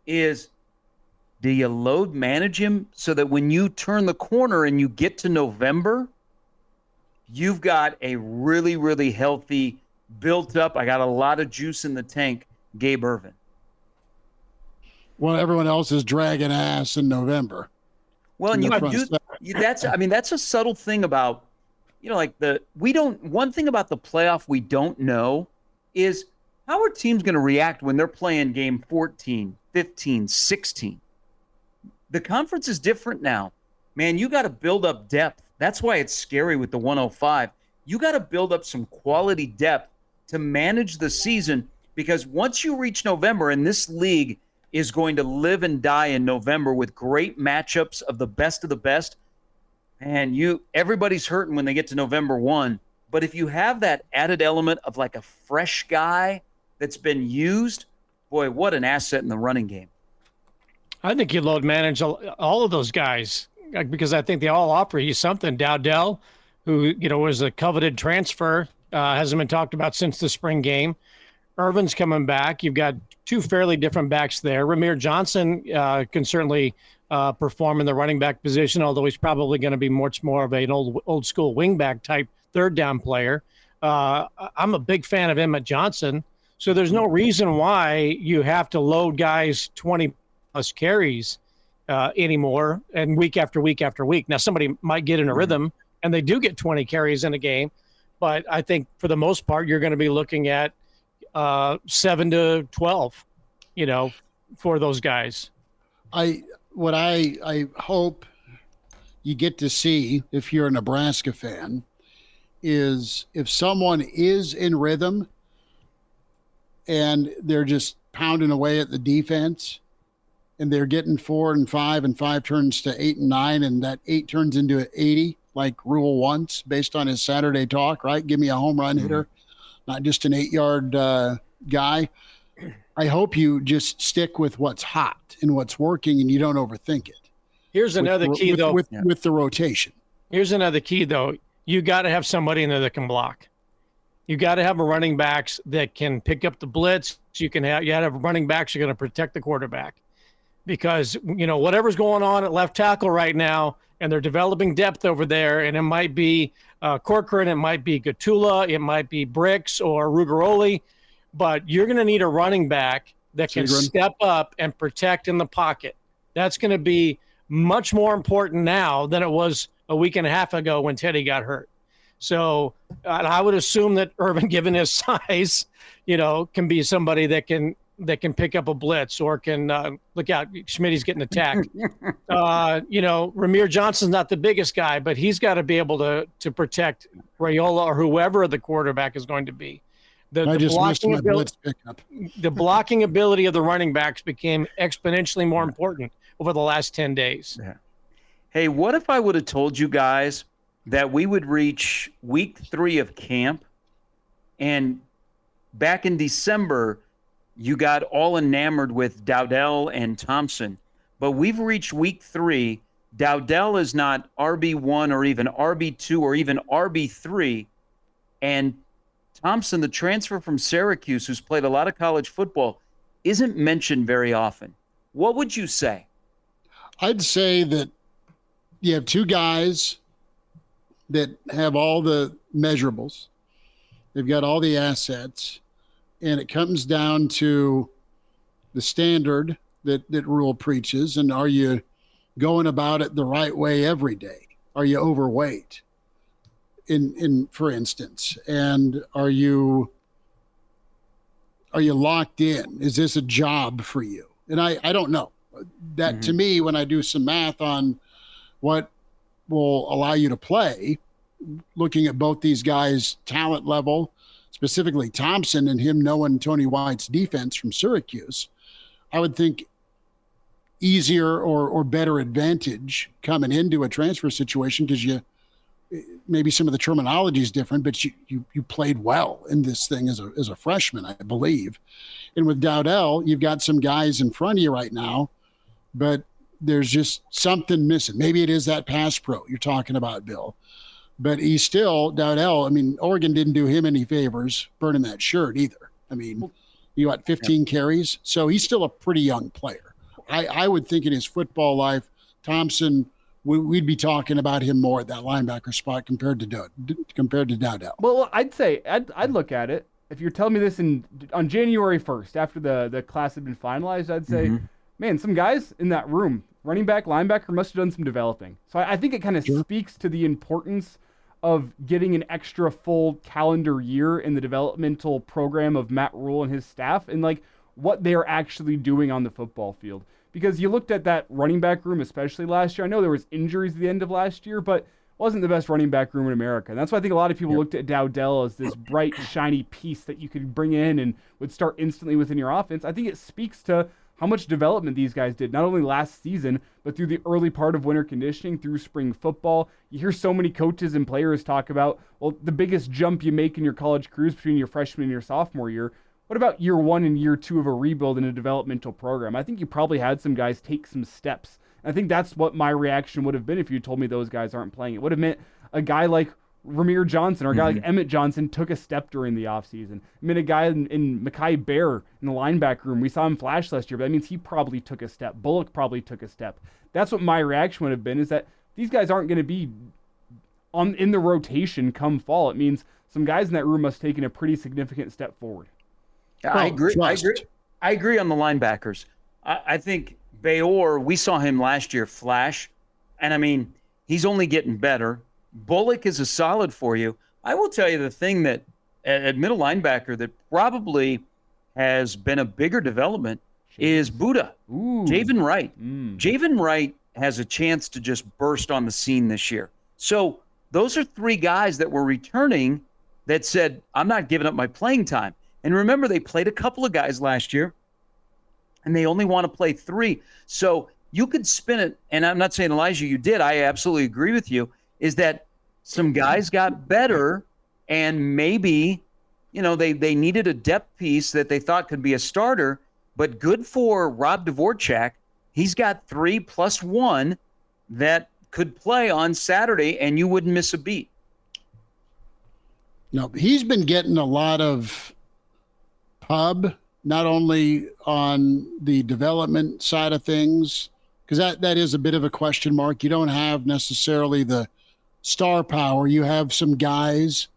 B: Do you load manage him so that when you turn the corner and you get to November, you've got a really, really healthy, built up, I got a lot of juice in the tank, Gabe Ervin?
A: Well, everyone else is dragging ass in November.
B: Well, and that's a subtle thing about, one thing about the playoff we don't know is how are teams going to react when they're playing game 14, 15, 16? The conference is different now. Man, you got to build up depth. That's why it's scary with the 105. You got to build up some quality depth to manage the season, because once you reach November, and this league is going to live and die in November with great matchups of the best, and everybody's hurting when they get to November 1. But if you have that added element of like a fresh guy that's been used, boy, what an asset in the running game.
C: I think you load manage all of those guys, because I think they all offer you something. Dowdell, who was a coveted transfer, hasn't been talked about since the spring game. Ervin's coming back. You've got two fairly different backs there. Ramir Johnson can certainly perform in the running back position, although he's probably going to be much more of an old school wingback type third down player. I'm a big fan of Emmett Johnson, so there's no reason why you have to load guys 20 plus carries anymore, and week after week after week. Now, somebody might get in a rhythm, and they do get 20 carries in a game, but I think for the most part, you're going to be looking at 7 to 12, for those guys.
A: What I hope you get to see, if you're a Nebraska fan, is if someone is in rhythm and they're just pounding away at the defense and they're getting 4 and 5 and 5 turns to 8 and 9 and that 8 turns into 80 like Rhule wants based on his Saturday talk, right? Give me a home run hitter, not just an 8-yard guy. I hope you just stick with what's hot and what's working and you don't overthink it.
C: Here's another key, though.
A: With the rotation.
C: Here's another key, though. You got to have somebody in there that can block. You got to have a running backs that can pick up the blitz. You got to have running backs who are going to protect the quarterback. Because, whatever's going on at left tackle right now, and they're developing depth over there, and it might be Corcoran, it might be Gatula, it might be Bricks or Rugaroli, but you're going to need a running back that can step up and protect in the pocket. That's going to be much more important now than it was a week and a half ago when Teddy got hurt. So I would assume that Irvin, given his size, can be somebody that can pick up a blitz or can look out. Schmidt's getting attacked. Ramir Johnson's not the biggest guy, but he's got to be able to protect Raiola or whoever the quarterback is going to be. The blocking ability of the running backs became exponentially more important over the last 10 days.
B: Yeah. Hey, what if I would have told you guys that we would reach week 3 of camp, and back in December, you got all enamored with Dowdell and Thompson, but we've reached week 3. Dowdell is not RB1 or even RB2 or even RB3, and Thompson, the transfer from Syracuse, who's played a lot of college football, isn't mentioned very often. What would you say?
A: I'd say that you have 2 guys that have all the measurables. They've got all the assets, and it comes down to the standard that Rhule preaches. And are you going about it the right way every day? Are you overweight? For instance, and are you locked in? Is this a job for you? And I don't know. That to me, when I do some math on what will allow you to play, looking at both these guys' talent level, specifically Thompson and him knowing Tony White's defense from Syracuse, I would think easier or better advantage coming into a transfer situation because maybe some of the terminology is different, but you played well in this thing as a freshman, I believe. And with Dowdell, you've got some guys in front of you right now, but there's just something missing. Maybe it is that pass pro you're talking about, Bill. But he's still, Dowdell, Oregon didn't do him any favors burning that shirt either. You got 15 carries, so he's still a pretty young player. I would think in his football life, Thompson, we'd be talking about him more at that linebacker spot compared to Dowdell.
D: Well, I'd say I'd look at it. If you're telling me this on January 1st, after the class had been finalized, I'd say, man, some guys in that room, running back, linebacker, must have done some developing. So I think it kind of speaks to the importance of getting an extra full calendar year in the developmental program of Matt Rhule and his staff and like what they're actually doing on the football field. Because you looked at that running back room, especially last year. I know there was injuries at the end of last year, but wasn't the best running back room in America. And that's why I think a lot of people looked at Dowdell as this bright, shiny piece that you could bring in and would start instantly within your offense. I think it speaks to how much development these guys did, not only last season, but through the early part of winter conditioning, through spring football. You hear so many coaches and players talk about, well, the biggest jump you make in your college careers between your freshman and your sophomore year. What about year 1 and year 2 of a rebuild in a developmental program? I think you probably had some guys take some steps. I think that's what my reaction would have been if you told me those guys aren't playing. It would have meant a guy like Ramir Johnson or a guy like Emmett Johnson took a step during the offseason. I mean, a guy in Mekhi Bear in the linebacker room, we saw him flash last year, but that means he probably took a step. Bullock probably took a step. That's what my reaction would have been, is that these guys aren't going to be in the rotation come fall. It means some guys in that room must have taken a pretty significant step forward.
B: I agree on the linebackers. I think Bayor, we saw him last year flash, and he's only getting better. Bullock is a solid for you. I will tell you the thing that at middle linebacker that probably has been a bigger development is Buddha. Javen Wright. Javen Wright has a chance to just burst on the scene this year. So those are three guys that were returning that said, I'm not giving up my playing time. And remember, they played a couple of guys last year, and they only want to play three. So you could spin it, and I'm not saying, Elijah, you did. I absolutely agree with you, is that some guys got better, and maybe, they needed a depth piece that they thought could be a starter, but good for Rob Dvorak. He's got 3+1 that could play on Saturday, and you wouldn't miss a beat.
A: No, he's been getting a lot of pub, not only on the development side of things, because that is a bit of a question mark. You don't have necessarily the star power. You have some guys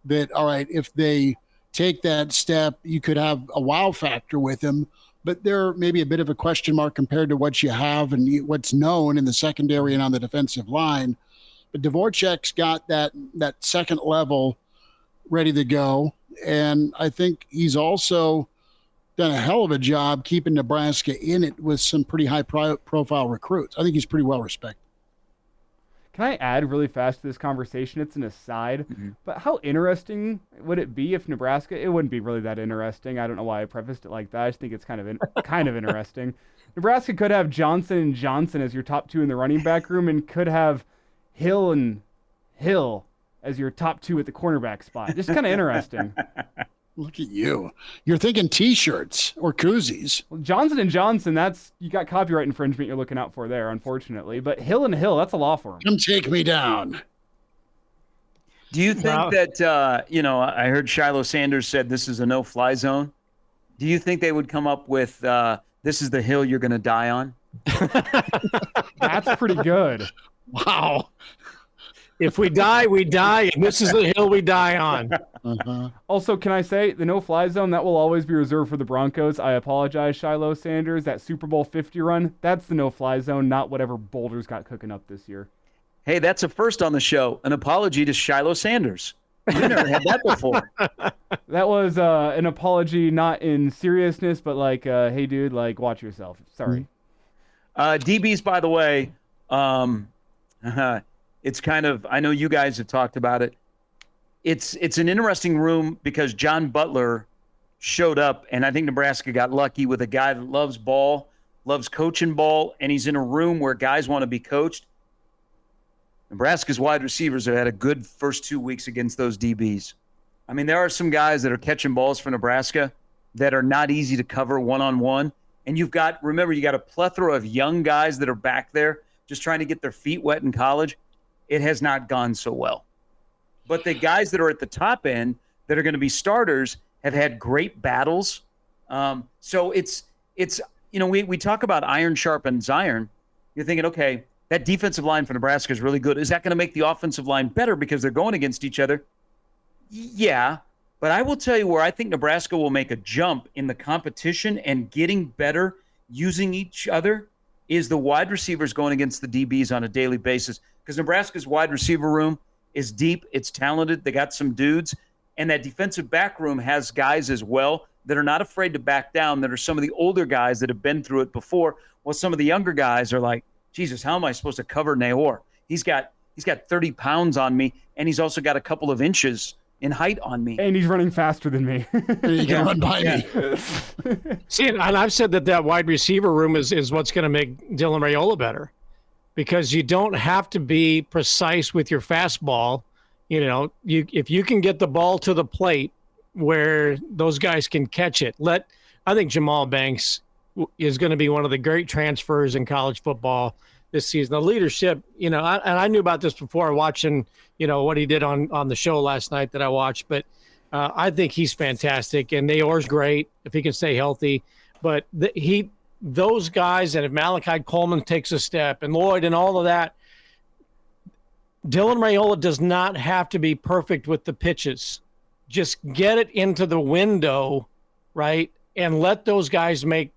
A: that, all right, if they take that step, you could have a wow factor with them, but they're maybe a bit of a question mark compared to what you have and what's known in the secondary and on the defensive line. But Dvorak's got that second level ready to go. And I think he's also done a hell of a job keeping Nebraska in it with some pretty high profile recruits. I think he's pretty well respected.
D: Can I add really fast to this conversation? It's an aside, but how interesting would it be if Nebraska? It wouldn't be really that interesting. I don't know why I prefaced it like that. I just think it's kind of interesting. Nebraska could have Johnson and Johnson as your top two in the running back room, and could have Hill and Hill as your top two at the cornerback spot. Just kind of interesting.
A: Look at you. You're thinking T-shirts or koozies.
D: Well, Johnson and Johnson, you got copyright infringement you're looking out for there, unfortunately. But Hill and Hill, that's a law firm.
A: Come take me down.
B: Do you think that, I heard Shiloh Sanders said this is a no-fly zone. Do you think they would come up with this is the hill you're going to die on?
D: That's pretty good.
A: Wow.
C: If we die, we die, and this is the hill we die on.
A: Uh-huh.
D: Also, can I say the no-fly zone, that will always be reserved for the Broncos. I apologize, Shiloh Sanders. That Super Bowl 50 run, that's the no-fly zone, not whatever Boulder's got cooking up this year.
B: Hey, that's a first on the show. An apology to Shiloh Sanders. We never had that before.
D: That was an apology, not in seriousness, but like, hey, dude, like, watch yourself. Sorry.
B: DBs, by the way, it's kind of, I know you guys have talked about it. It's an interesting room because John Butler showed up, and I think Nebraska got lucky with a guy that loves ball, loves coaching ball, and he's in a room where guys want to be coached. Nebraska's wide receivers have had a good first 2 weeks against those DBs. I mean, there are some guys that are catching balls for Nebraska that are not easy to cover one-on-one. And you got a plethora of young guys that are back there just trying to get their feet wet in college. It has not gone so well. But the guys that are at the top end that are going to be starters have had great battles. So it's we talk about iron sharpens iron. You're thinking, okay, that defensive line for Nebraska is really good. Is that going to make the offensive line better because they're going against each other? Yeah, but I will tell you where I think Nebraska will make a jump in the competition and getting better using each other is the wide receivers going against the DBs on a daily basis. Because Nebraska's wide receiver room is deep. It's talented. They got some dudes. And that defensive back room has guys as well that are not afraid to back down, that are some of the older guys that have been through it before. Well, some of the younger guys are like, Jesus, how am I supposed to cover Naor? He's got 30 pounds on me, and he's also got a couple of inches in height on me.
D: And he's running faster than me.
A: He can run by me.
C: See, and I've said that wide receiver room is what's going to make Dylan Raiola better, because you don't have to be precise with your fastball. If you can get the ball to the plate where those guys can catch it. I think Jamal Banks is going to be one of the great transfers in college football this season. The leadership, I knew about this before watching, what he did on the show last night that I watched, but I think he's fantastic, and Naor's great if he can stay healthy. But those guys, and if Malachi Coleman takes a step, and Lloyd and all of that, Dylan Raiola does not have to be perfect with the pitches. Just get it into the window, right, and let those guys make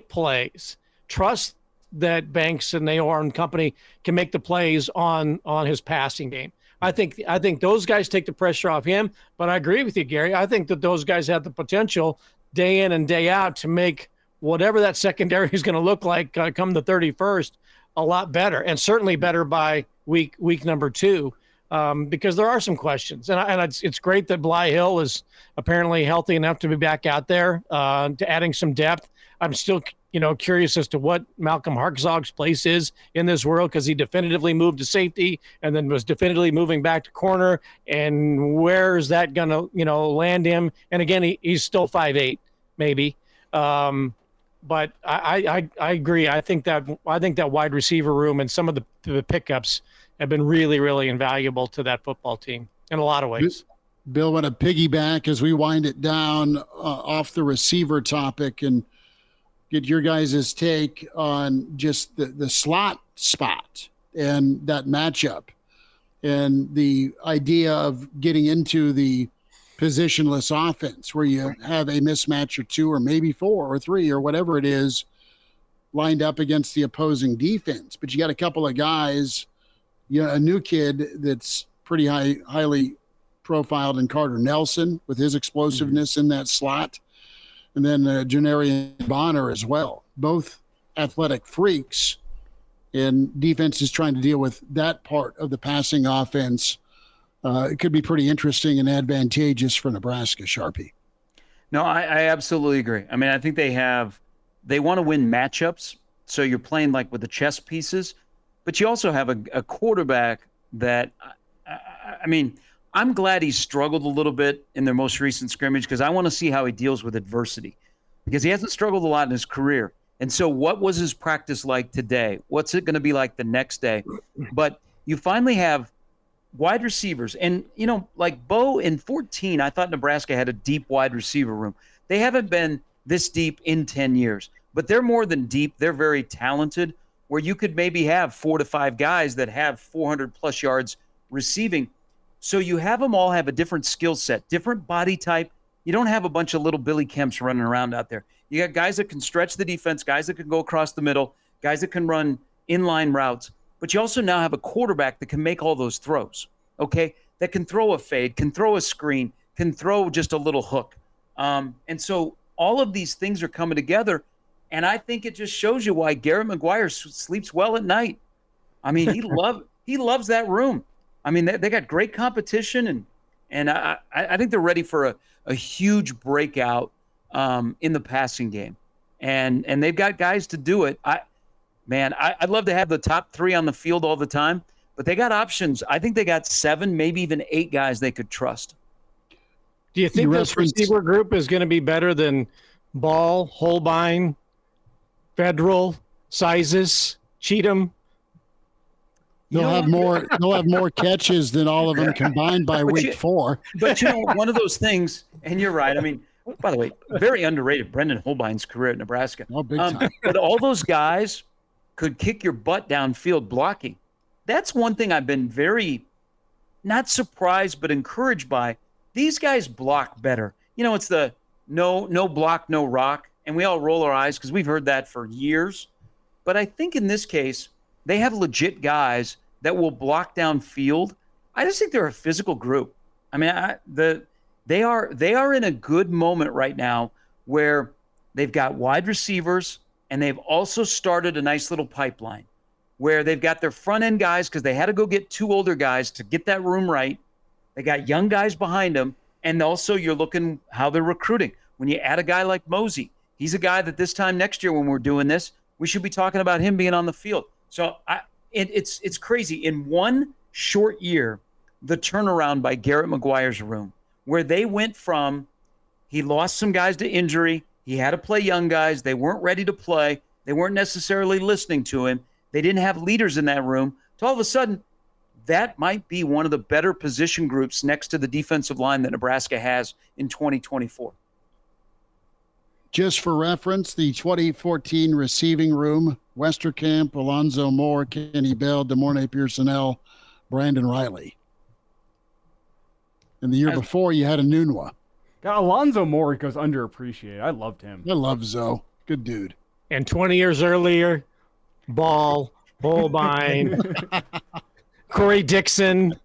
C: plays. Trust that Banks and Naor and company can make the plays on his passing game. I think those guys take the pressure off him, but I agree with you, Gary. I think that those guys have the potential day in and day out to make whatever that secondary is going to look like come the 31st a lot better, and certainly better by week number 2. because there are some questions. And it's great that Bly Hill is apparently healthy enough to be back out there, to adding some depth. I'm still, curious as to what Malcolm Hartzog's place is in this world, because he definitively moved to safety and then was definitively moving back to corner. And where is that going to, land him? And again, he's still 5'8", maybe. But I agree. I think that wide receiver room and some of the pickups have been really, really invaluable to that football team in a lot of ways.
A: Bill, want to piggyback as we wind it down off the receiver topic and get your guys' take on just the slot spot and that matchup and the idea of getting into the positionless offense where you have a mismatch or two or maybe four or three or whatever it is lined up against the opposing defense. But you got a couple of guys, a new kid that's pretty highly profiled in Carter Nelson with his explosiveness in that slot. And then Janarian Bonner as well, both athletic freaks, and defense is trying to deal with that part of the passing offense. It could be pretty interesting and advantageous for Nebraska, Sharpie.
B: No, I absolutely agree. I mean, I think they want to win matchups. So you're playing like with the chess pieces, but you also have a quarterback that, I mean, I'm glad he struggled a little bit in their most recent scrimmage because I want to see how he deals with adversity because he hasn't struggled a lot in his career. And so what was his practice like today? What's it going to be like the next day? But you finally have wide receivers. And, like Bo in 14, I thought Nebraska had a deep wide receiver room. They haven't been this deep in 10 years. But they're more than deep. They're very talented where you could maybe have 4 to 5 guys that have 400-plus yards receiving. So you have them all have a different skill set, different body type. You don't have a bunch of little Billy Kemps running around out there. You got guys that can stretch the defense, guys that can go across the middle, guys that can run inline routes. But you also now have a quarterback that can make all those throws, okay, that can throw a fade, can throw a screen, can throw just a little hook. And so all of these things are coming together, and I think it just shows you why Garrett McGuire sleeps well at night. I mean, he loves that room. I mean, they got great competition, and I think they're ready for a huge breakout in the passing game, and they've got guys to do it. I'd love to have the top 3 on the field all the time, but they got options. I think they got 7, maybe even 8 guys they could trust.
C: Do you think this receiver group is going to be better than Ball, Holbein, Federal, Sizes, Cheatham?
A: They'll have more catches than all of them combined by week 4.
B: But one of those things, and you're right. I mean, by the way, very underrated Brendan Holbein's career at Nebraska.
A: Oh, big time.
B: But all those guys could kick your butt downfield blocking. That's one thing I've been very not surprised but encouraged by. These guys block better. It's the no block, no rock, and we all roll our eyes because we've heard that for years. But I think in this case, they have legit guys that will block downfield. I just think they're a physical group. I mean, they are in a good moment right now where they've got wide receivers and they've also started a nice little pipeline where they've got their front end guys because they had to go get 2 older guys to get that room right. They got young guys behind them, and also you're looking how they're recruiting. When you add a guy like Mosey, he's a guy that this time next year when we're doing this, we should be talking about him being on the field. So it's crazy. In one short year, the turnaround by Garrett McGuire's room, where they went from he lost some guys to injury, he had to play young guys, they weren't ready to play, they weren't necessarily listening to him, they didn't have leaders in that room, to all of a sudden, that might be one of the better position groups next to the defensive line that Nebraska has in 2024.
A: Just for reference, the 2014 receiving room, Westerkamp, Alonzo Moore, Kenny Bell, DeMornay Pearsonell, Brandon Riley. And the year before, you had a Nunwa.
D: God, Alonzo Moore goes underappreciated. I loved him.
A: I love Zoe. Good dude.
C: And 20 years earlier, Ball, Holbein, Corey Dixon.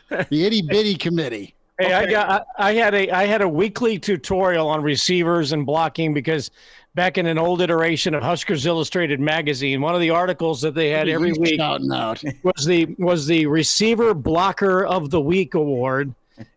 A: The itty bitty committee.
C: Hey, okay. I had a weekly tutorial on receivers and blocking because back in an old iteration of Huskers Illustrated magazine. One of the articles that they had every week was the Receiver Blocker of the Week award.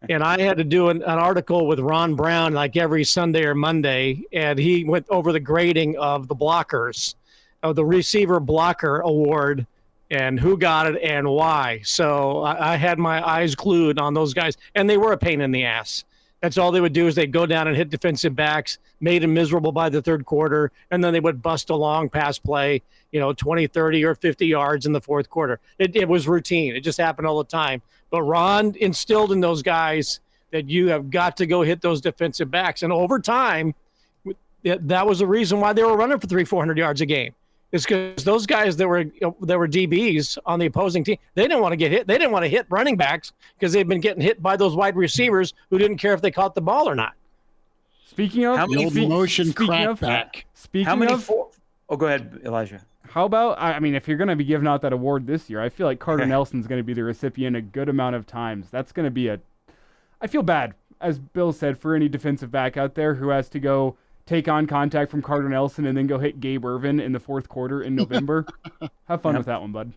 C: And I had to do an article with Ron Brown like every Sunday or Monday, and he went over the grading of the blockers, of the Receiver Blocker Award, and who got it and why. So I had my eyes glued on those guys, and they were a pain in the ass. That's all they would do is they'd go down and hit defensive backs, made them miserable by the third quarter, and then they would bust a long pass play, 20, 30, or 50 yards in the fourth quarter. It was routine. It just happened all the time. But Ron instilled in those guys that you have got to go hit those defensive backs. And over time, that was the reason why they were running for 300-400 yards a game. It's because those guys that were DBs on the opposing team, they didn't want to get hit. They didn't want to hit running backs because they've been getting hit by those wide receivers who didn't care if they caught the ball or not.
D: Speaking of
A: motion crackback.
B: Go ahead, Elijah.
D: How about, if you're going to be giving out that award this year, I feel like Carter Nelson's going to be the recipient a good amount of times. That's going to be I feel bad, as Bill said, for any defensive back out there who has to go take on contact from Carter Nelson and then go hit Gabe Ervin in the fourth quarter in November. Have fun with that one, bud.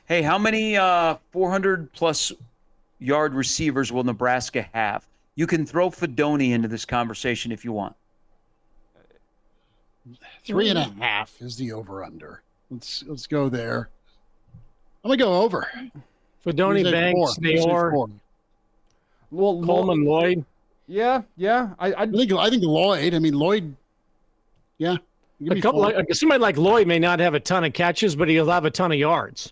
B: Hey, how many 400-plus yard receivers will Nebraska have? You can throw Fedoni into this conversation if you want.
A: 3.5 is the over-under. Let's go there. I'm going to go over.
C: Fedoni, Banks, Naor, Coleman, Lloyd.
D: Yeah.
A: I think Lloyd. Lloyd. Yeah.
C: Somebody like Lloyd may not have a ton of catches, but he'll have a ton of yards.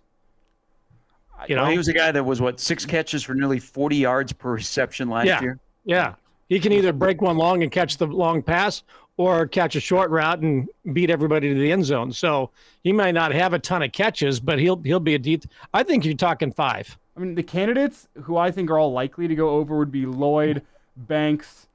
B: He was a guy that was 6 catches for nearly 40 yards per reception last year.
C: Yeah. He can either break one long and catch the long pass, or catch a short route and beat everybody to the end zone. So he might not have a ton of catches, but he'll be a deep. I think you're talking 5.
D: The candidates who I think are all likely to go over would be Lloyd, Banks,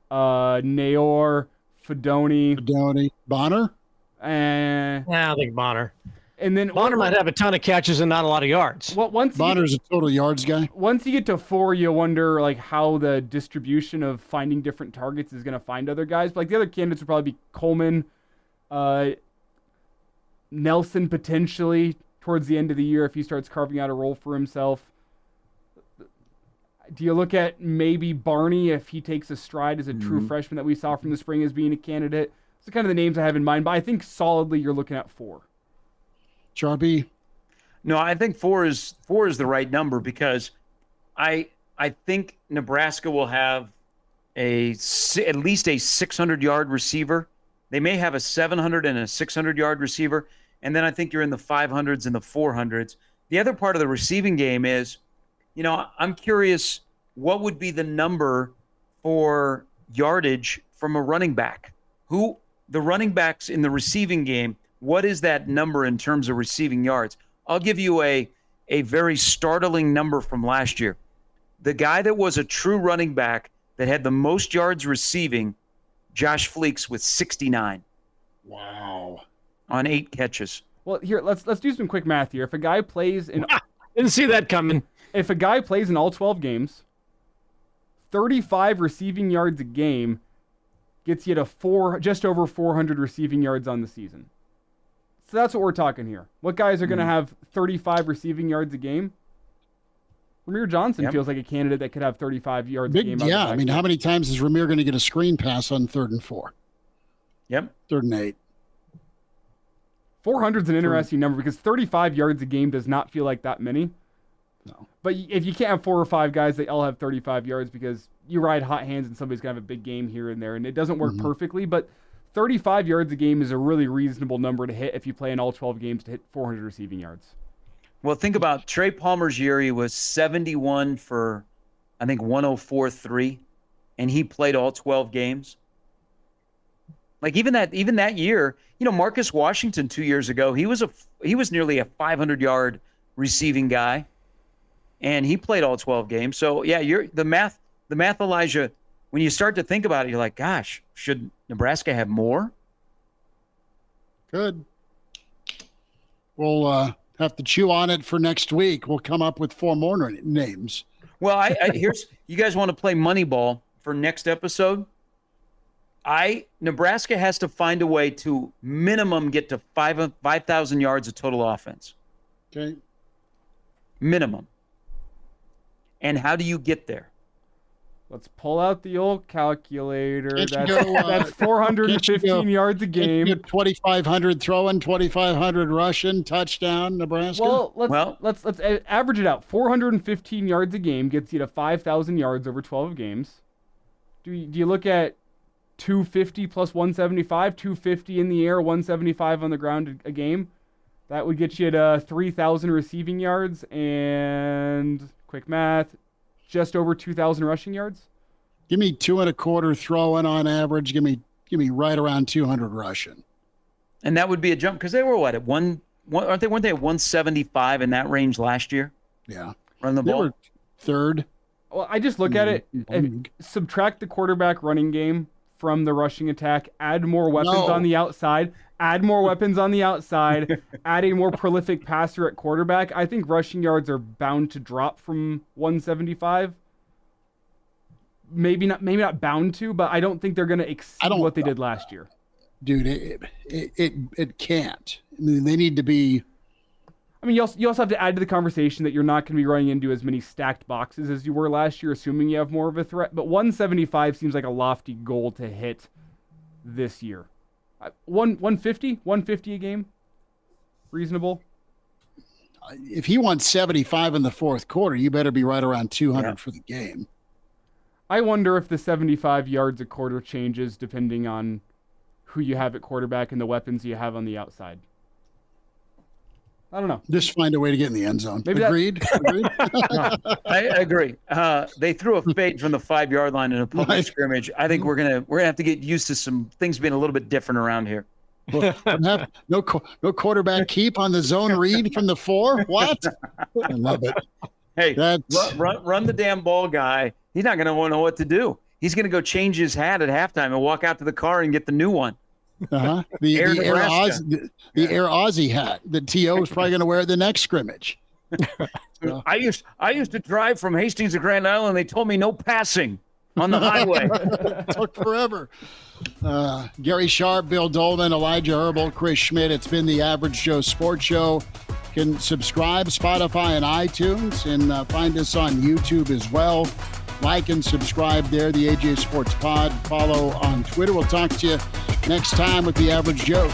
D: Naor, Fedoni,
A: Bonner.
C: I think Bonner.
D: And then
C: Bonner might have a ton of catches and not a lot of yards.
A: Bonner's a total yards guy.
D: Once you get to 4, you wonder how the distribution of finding different targets is going to find other guys. But the other candidates would probably be Coleman, Nelson potentially towards the end of the year if he starts carving out a role for himself. Do you look at maybe Barney if he takes a stride as a true freshman that we saw from the spring as being a candidate? Those are kind of the names I have in mind, but I think solidly you're looking at 4.
A: Charby?
B: No, I think 4 is the right number because I think Nebraska will have at least a 600-yard receiver. They may have a 700 and a 600-yard receiver, and then I think you're in the 500s and the 400s. The other part of the receiving game is, I'm curious what would be the number for yardage from a running back. The running backs in the receiving game, what is that number in terms of receiving yards? I'll give you a very startling number from last year. The guy that was a true running back that had the most yards receiving, Josh Fleeks with 69.
A: Wow.
B: On 8 catches.
D: Well, here, let's do some quick math here. If a guy plays in
C: didn't see that coming.
D: If a guy plays in all 12 games, 35 receiving yards a game gets you to just over 400 receiving yards on the season. So that's what we're talking here. What guys are going to have 35 receiving yards a game? Ramir Johnson feels like a candidate that could have 35 yards a game.
A: Yeah, how many times is Ramir going to get a screen pass on 3rd and 4?
B: Yep.
A: 3rd and 8.
D: 400 is an interesting number because 35 yards a game does not feel like that many.
A: No.
D: But if you can't have 4 or 5 guys that all have 35 yards because you ride hot hands and somebody's going to have a big game here and there, and it doesn't work perfectly, but 35 yards a game is a really reasonable number to hit if you play in all 12 games to hit 400 receiving yards.
B: Well, think about Trey Palmer's year. He was 71 for, I think, 104.3, and he played all 12 games. Like even that year, Marcus Washington 2 years ago, he was nearly a 500-yard receiving guy, and he played all 12 games. So yeah, the math, Elijah. When you start to think about it, you're like, gosh, should Nebraska have more?
A: Good. We'll have to chew on it for next week. We'll come up with 4 more names.
B: Well, here's you guys want to play Moneyball for next episode? Nebraska has to find a way to minimum get to 5,000 yards of total offense.
A: Okay.
B: Minimum. And how do you get there?
D: Let's pull out the old calculator.
A: Can't you go,
D: That's 415 yards a game.
A: 2,500 throwing, 2,500 rushing, touchdown, Nebraska.
D: Let's average it out. 415 yards a game gets you to 5,000 yards over 12 games. Do you look at 250 plus 175, 250 in the air, 175 on the ground a game? That would get you to 3,000 receiving yards and, quick math, just over 2,000 rushing yards.
A: Give me 2.25 throwing on average. Give me right around 200 rushing.
B: And that would be a jump because they were what at weren't they at 175 in that range last year?
A: Yeah,
B: run the ball.
A: They were third.
D: Well, I just look at it, subtract the quarterback running game from the rushing attack, add more weapons on the outside, add a more prolific passer at quarterback. I think rushing yards are bound to drop from 175. Maybe not bound to, but I don't think they're going to exceed what they did last year.
A: Dude, it can't. I mean, they need to be.
D: I mean, you also have to add to the conversation that you're not going to be running into as many stacked boxes as you were last year, assuming you have more of a threat. But 175 seems like a lofty goal to hit this year. 150 a game, reasonable.
A: If he wants 75 in the fourth quarter, you better be right around 200 for the game.
D: I wonder if the 75 yards a quarter changes depending on who you have at quarterback and the weapons you have on the outside. I don't know.
A: Just find a way to get in the end zone.
D: Maybe
A: Agreed?
B: I agree. They threw a fade from the 5-yard line in a public scrimmage. I think we're gonna have to get used to some things being a little bit different around here.
A: No quarterback keep on the zone read from the 4. What? I love it.
B: Hey, run the damn ball, guy. He's not gonna know what to do. He's gonna go change his hat at halftime and walk out to the car and get the new one.
A: The Air Aussie hat that T.O. is probably going to wear at the next scrimmage.
B: I used to drive from Hastings to Grand Island. They told me no passing on the highway.
A: It took forever. Gary Sharp, Bill Doleman, Elijah Herbel, Chris Schmidt. It's been the Average Joe Sports Show. You can subscribe Spotify and iTunes and find us on YouTube as well. Like and subscribe there, the AJ Sports Pod. Follow on Twitter. We'll talk to you next time with the Average Joe.